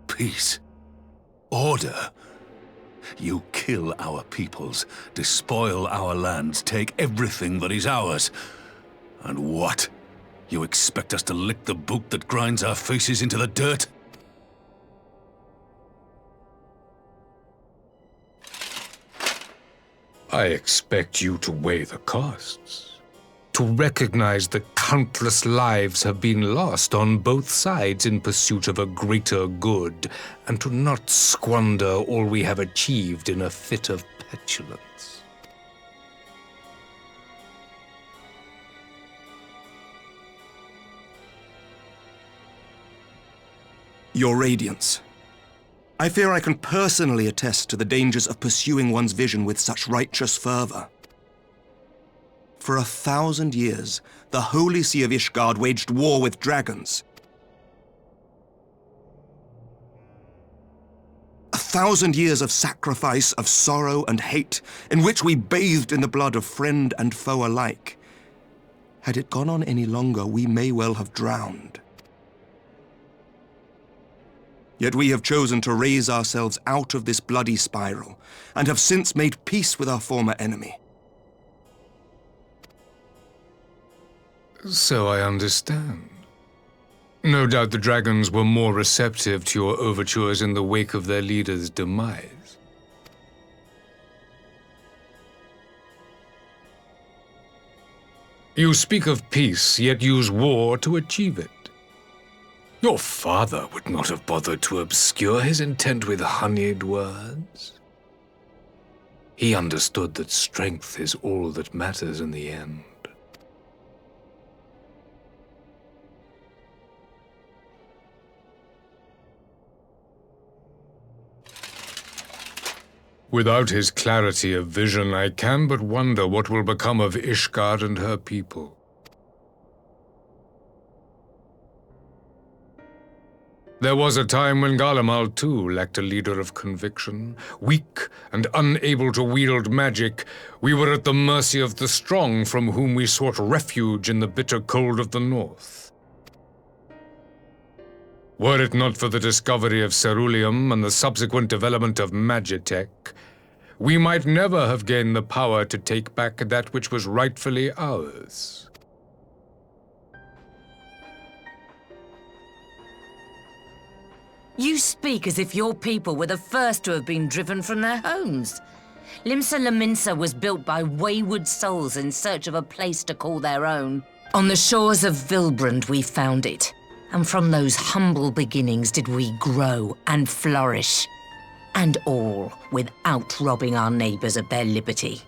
Peace. Order. You kill our peoples, despoil our lands, take everything that is ours. And what? You expect us to lick the boot that grinds our faces into the dirt? I expect you to weigh the costs, to recognize that countless lives have been lost on both sides in pursuit of a greater good, and to not squander all we have achieved in a fit of petulance. Your Radiance, I fear I can personally attest to the dangers of pursuing one's vision with such righteous fervor. For 1,000 years, the Holy See of Ishgard waged war with dragons. 1,000 years of sacrifice, of sorrow and hate, in which we bathed in the blood of friend and foe alike. Had it gone on any longer, we may well have drowned. Yet we have chosen to raise ourselves out of this bloody spiral, and have since made peace with our former enemy. So I understand. No doubt the dragons were more receptive to your overtures in the wake of their leader's demise. You speak of peace, yet use war to achieve it. Your father would not have bothered to obscure his intent with honeyed words. He understood that strength is all that matters in the end. Without his clarity of vision, I can but wonder what will become of Ishgard and her people. There was a time when Garlemald too lacked a leader of conviction. Weak and unable to wield magic, we were at the mercy of the strong from whom we sought refuge in the bitter cold of the north. Were it not for the discovery of ceruleum and the subsequent development of Magitech, we might never have gained the power to take back that which was rightfully ours. You speak as if your people were the first to have been driven from their homes. Limsa Lominsa was built by wayward souls in search of a place to call their own. On the shores of Vilbrand we found it, and from those humble beginnings did we grow and flourish. And all without robbing our neighbors of their liberty.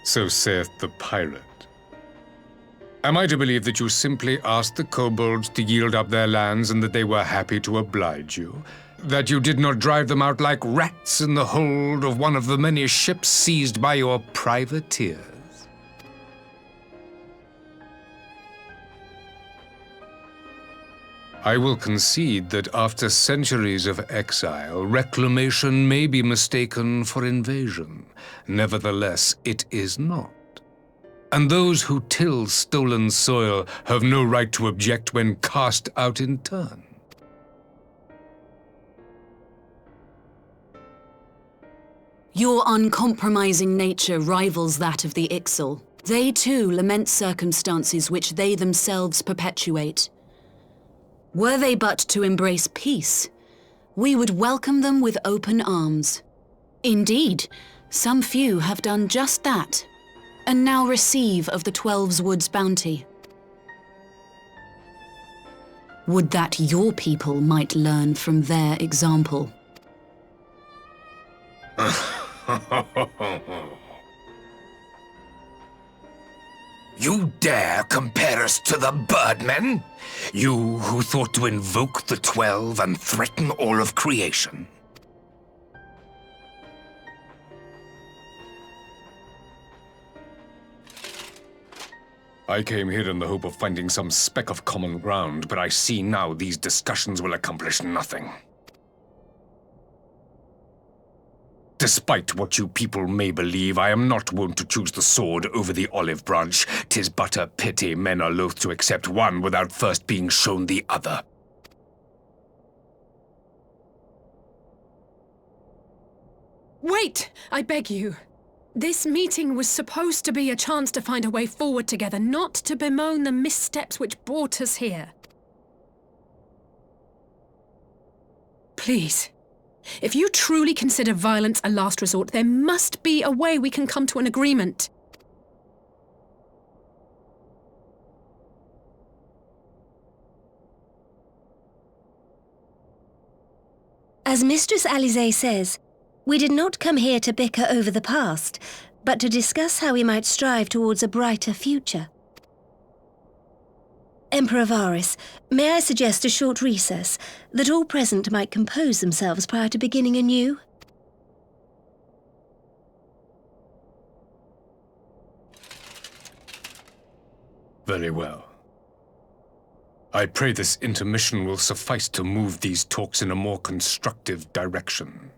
So saith the pirate. Am I to believe that you simply asked the kobolds to yield up their lands and that they were happy to oblige you? That you did not drive them out like rats in the hold of one of the many ships seized by your privateers? I will concede that after centuries of exile, reclamation may be mistaken for invasion. Nevertheless, it is not. And those who till stolen soil have no right to object when cast out in turn. Your uncompromising nature rivals that of the Ixal. They too lament circumstances which they themselves perpetuate. Were they but to embrace peace, we would welcome them with open arms. Indeed, some few have done just that, and now receive of the 12's Wood's bounty. Would that your people might learn from their example. You dare compare us to the Birdmen? You who thought to invoke the 12 and threaten all of creation? I came here in the hope of finding some speck of common ground, but I see now these discussions will accomplish nothing. Despite what you people may believe, I am not wont to choose the sword over the olive branch. 'Tis but a pity men are loath to accept one without first being shown the other. Wait! I beg you. This meeting was supposed to be a chance to find a way forward together, not to bemoan the missteps which brought us here. Please. If you truly consider violence a last resort, there must be a way we can come to an agreement. As Mistress Alisaie says, we did not come here to bicker over the past, but to discuss how we might strive towards a brighter future. Emperor Varys, may I suggest a short recess, that all present might compose themselves prior to beginning anew? Very well. I pray this intermission will suffice to move these talks in a more constructive direction.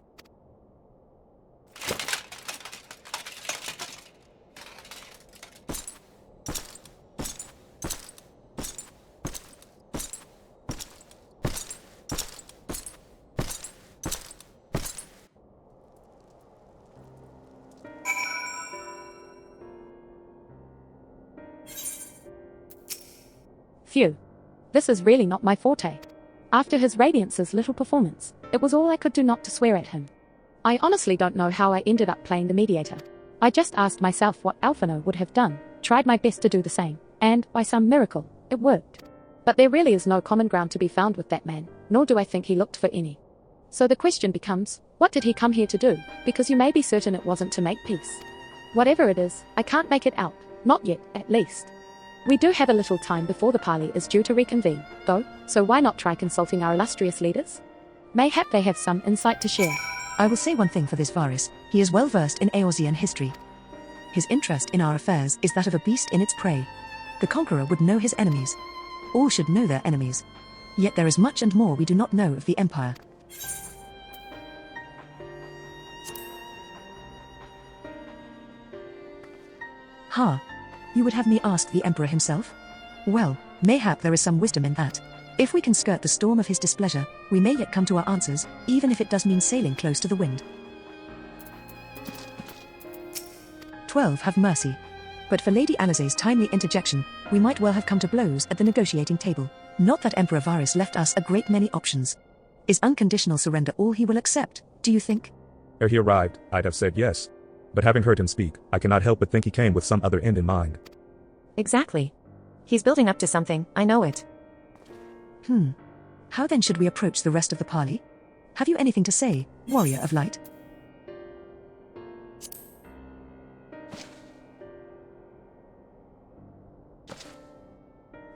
Phew. This is really not my forte. After his Radiance's little performance, it was all I could do not to swear at him. I honestly don't know how I ended up playing the mediator. I just asked myself what Alphinaud would have done, tried my best to do the same, and, by some miracle, it worked. But there really is no common ground to be found with that man, nor do I think he looked for any. So the question becomes, what did he come here to do? Because you may be certain it wasn't to make peace. Whatever it is, I can't make it out, not yet, at least. We do have a little time before the parley is due to reconvene, though, so why not try consulting our illustrious leaders? Mayhap they have some insight to share. I will say one thing for this Varus, he is well versed in Eorzean history. His interest in our affairs is that of a beast in its prey. The conqueror would know his enemies. All should know their enemies. Yet there is much and more we do not know of the Empire. Ha! You would have me ask the Emperor himself? Well, mayhap there is some wisdom in that. If we can skirt the storm of his displeasure, we may yet come to our answers, even if it does mean sailing close to the wind. 12 have mercy. But for Lady Alize's timely interjection, we might well have come to blows at the negotiating table. Not that Emperor Varus left us a great many options. Is unconditional surrender all he will accept, do you think? Ere he arrived, I'd have said yes. But having heard him speak, I cannot help but think he came with some other end in mind. Exactly. He's building up to something, I know it. How then should we approach the rest of the parley? Have you anything to say, Warrior of Light?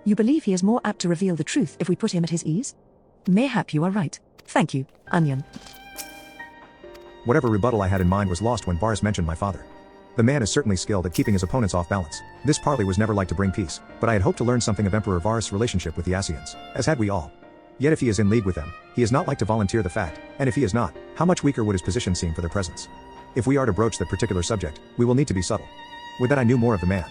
You believe he is more apt to reveal the truth if we put him at his ease? Mayhap you are right. Thank you, Onion. Whatever rebuttal I had in mind was lost when Varus mentioned my father. The man is certainly skilled at keeping his opponents off balance. This parley was never like to bring peace, but I had hoped to learn something of Emperor Varus' relationship with the Ascians, as had we all. Yet if he is in league with them, he is not like to volunteer the fact, and if he is not, how much weaker would his position seem for their presence? If we are to broach that particular subject, we will need to be subtle. Would that I knew more of the man.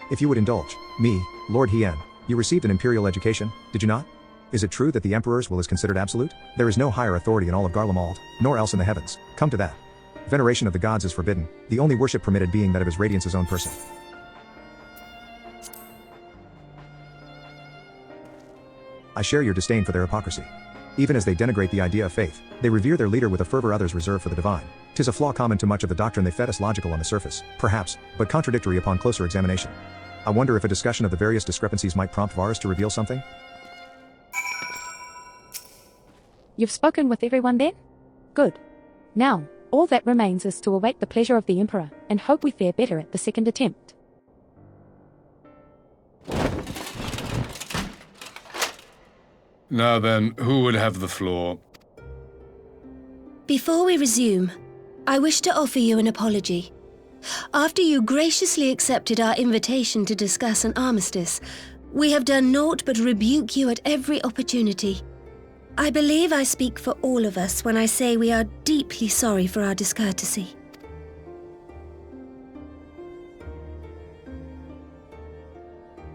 If you would indulge me, Lord Hien, you received an imperial education, did you not? Is it true that the Emperor's will is considered absolute? There is no higher authority in all of Garlemald, nor else in the heavens. Come to that. Veneration of the gods is forbidden, the only worship permitted being that of his radiance's own person. I share your disdain for their hypocrisy. Even as they denigrate the idea of faith, they revere their leader with a fervor others reserve for the divine. 'Tis a flaw common to much of the doctrine they fed us, logical on the surface, perhaps, but contradictory upon closer examination. I wonder if a discussion of the various discrepancies might prompt Varus to reveal something? You've spoken with everyone then? Good. Now, all that remains is to await the pleasure of the Emperor, and hope we fare better at the second attempt. Now then, who would have the floor? Before we resume, I wish to offer you an apology. After you graciously accepted our invitation to discuss an armistice, we have done naught but rebuke you at every opportunity. I believe I speak for all of us when I say we are deeply sorry for our discourtesy.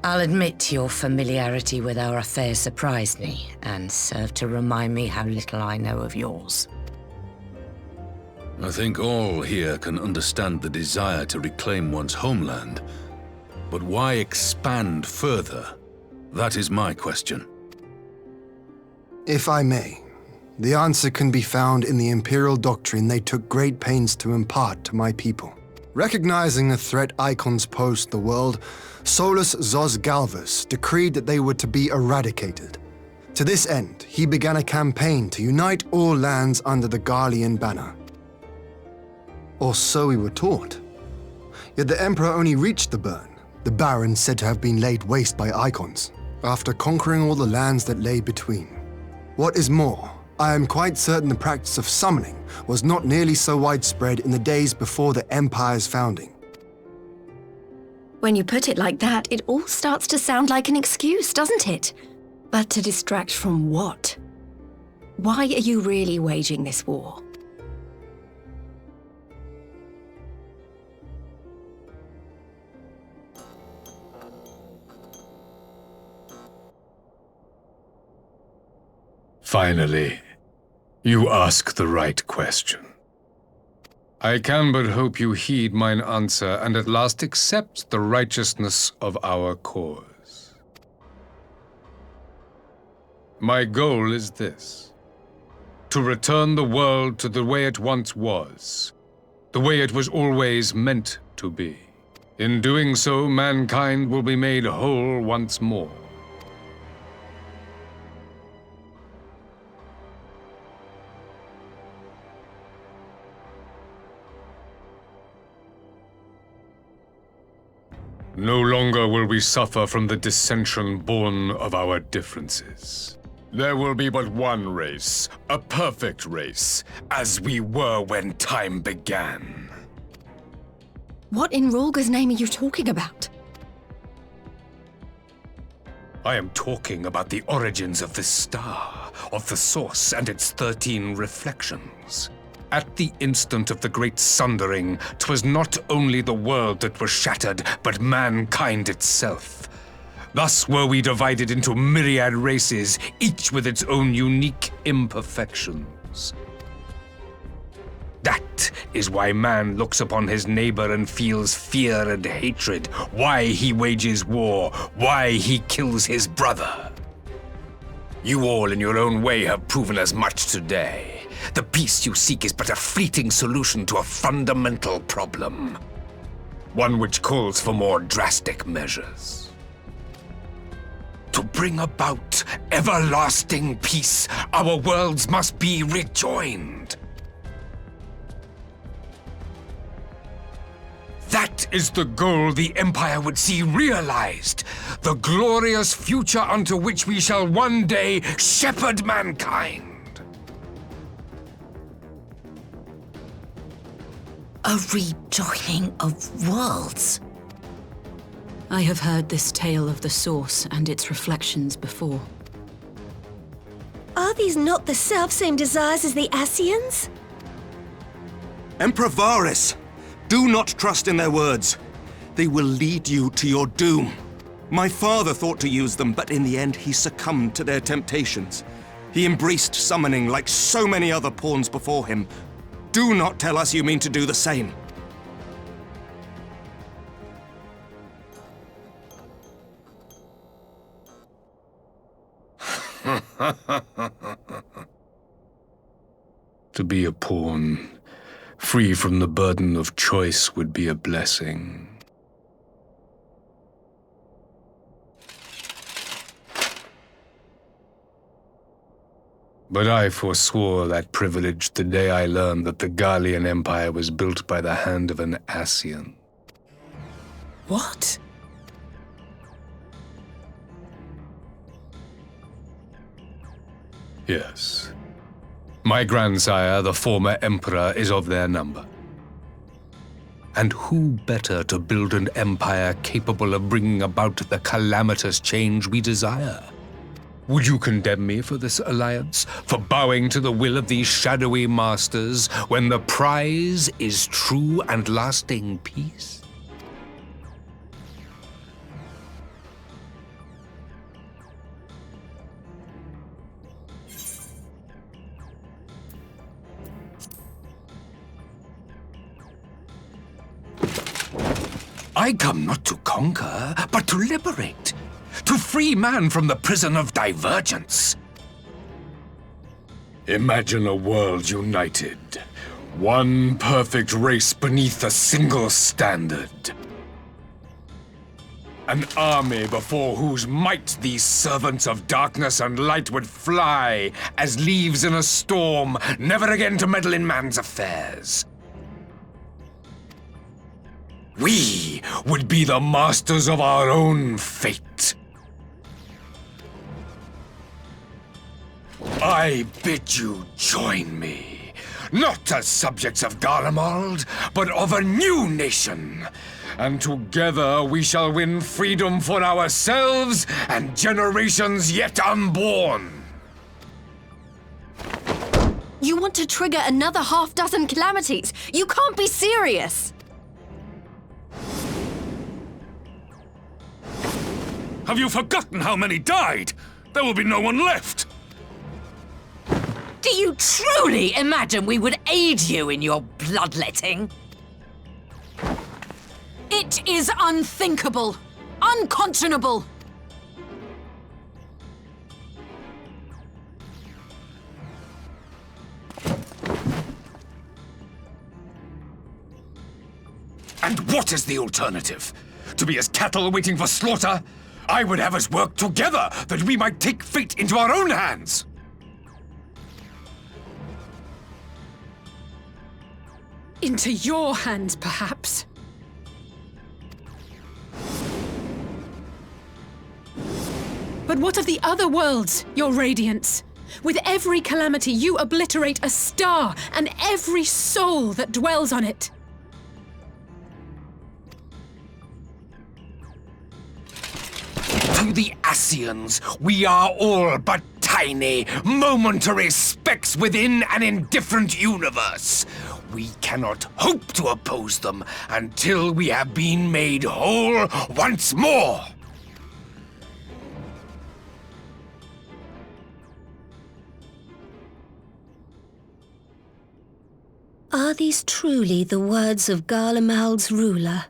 I'll admit your familiarity with our affairs surprised me, and served to remind me how little I know of yours. I think all here can understand the desire to reclaim one's homeland. But why expand further? That is my question. If I may, the answer can be found in the imperial doctrine they took great pains to impart to my people. Recognizing the threat icons pose to the world, Solus Zos Galvus decreed that they were to be eradicated. To this end, he began a campaign to unite all lands under the Garlean banner. Or so we were taught. Yet the Emperor only reached the burn, the barren said to have been laid waste by icons, after conquering all the lands that lay between. What is more, I am quite certain the practice of summoning was not nearly so widespread in the days before the Empire's founding. When you put it like that, it all starts to sound like an excuse, doesn't it? But to distract from what? Why are you really waging this war? Finally, you ask the right question. I can but hope you heed mine answer and at last accept the righteousness of our cause. My goal is this: to return the world to the way it once was, the way it was always meant to be. In doing so, mankind will be made whole once more. No longer will we suffer from the dissension born of our differences. There will be but one race, a perfect race, as we were when time began. What in R'olga's name are you talking about? I am talking about the origins of this star, of the source and its 13 reflections. At the instant of the great sundering, 'twas not only the world that was shattered, but mankind itself. Thus were we divided into myriad races, each with its own unique imperfections. That is why man looks upon his neighbor and feels fear and hatred, why he wages war, why he kills his brother. You all in your own way have proven as much today. The peace you seek is but a fleeting solution to a fundamental problem. One which calls for more drastic measures. To bring about everlasting peace, our worlds must be rejoined. That is the goal the Empire would see realized. The glorious future unto which we shall one day shepherd mankind. A rejoining of worlds? I have heard this tale of the source and its reflections before. Are these not the self-same desires as the Ascians? Emperor Varys! Do not trust in their words. They will lead you to your doom. My father thought to use them, but in the end he succumbed to their temptations. He embraced summoning like so many other pawns before him. Do not tell us you mean to do the same. To be a pawn, free from the burden of choice, would be a blessing. But I forswore that privilege the day I learned that the Gallian Empire was built by the hand of an Ascian. What? Yes. My grandsire, the former emperor, is of their number. And who better to build an empire capable of bringing about the calamitous change we desire? Would you condemn me for this alliance, for bowing to the will of these shadowy masters, when the prize is true and lasting peace? I come not to conquer, but to liberate. To free man from the prison of divergence. Imagine a world united. One perfect race beneath a single standard. An army before whose might these servants of darkness and light would fly as leaves in a storm, never again to meddle in man's affairs. We would be the masters of our own fate. I bid you join me, not as subjects of Garlemald, but of a new nation. And together we shall win freedom for ourselves and generations yet unborn. You want to trigger another half-dozen calamities? You can't be serious! Have you forgotten how many died? There will be no one left! Do you truly imagine we would aid you in your bloodletting? It is unthinkable! Unconscionable! And what is the alternative? To be as cattle waiting for slaughter? I would have us work together, that we might take fate into our own hands! Into your hands, perhaps. But what of the other worlds, your radiance? With every calamity, you obliterate a star and every soul that dwells on it. To the Ascians, we are all but tiny, momentary specks within an indifferent universe. We cannot hope to oppose them until we have been made whole once more. Are these truly the words of Garlemald's ruler?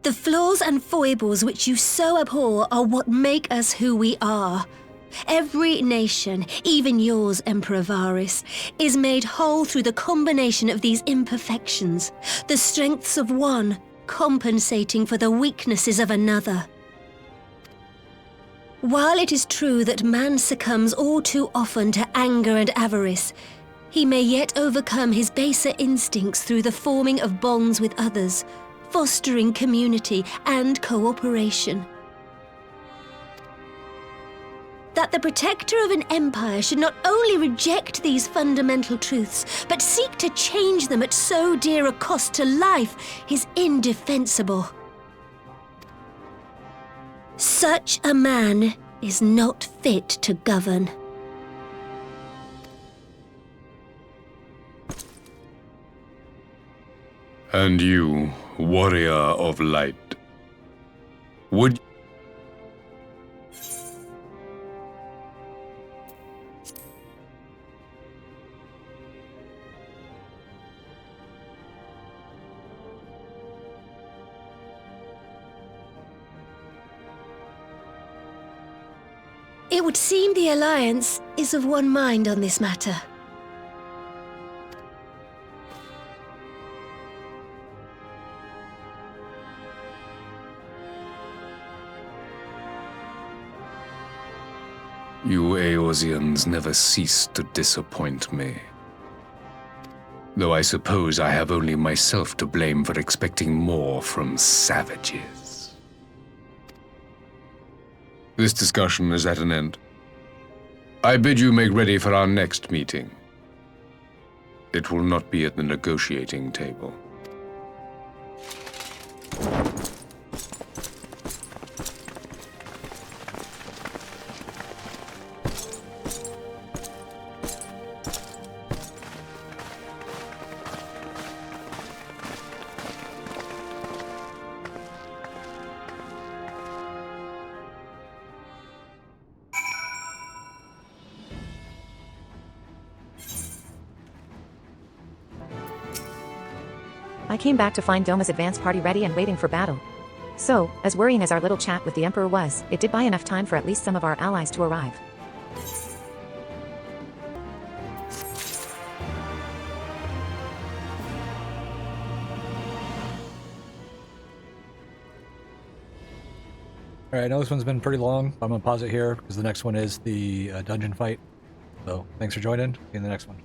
The flaws and foibles which you so abhor are what make us who we are. Every nation, even yours, Emperor Varys, is made whole through the combination of these imperfections, the strengths of one compensating for the weaknesses of another. While it is true that man succumbs all too often to anger and avarice, he may yet overcome his baser instincts through the forming of bonds with others, fostering community and cooperation. That the protector of an empire should not only reject these fundamental truths, but seek to change them at so dear a cost to life is indefensible. Such a man is not fit to govern. And you, warrior of light, would... It would seem the Alliance is of one mind on this matter. You Eorzeans never cease to disappoint me. Though I suppose I have only myself to blame for expecting more from savages. This discussion is at an end. I bid you make ready for our next meeting. It will not be at the negotiating table. I came back to find Doma's advance party ready and waiting for battle. So, as worrying as our little chat with the Emperor was, it did buy enough time for at least some of our allies to arrive. Alright, I know this one's been pretty long. I'm going to pause it here because the next one is the dungeon fight. So, thanks for joining. See you in the next one.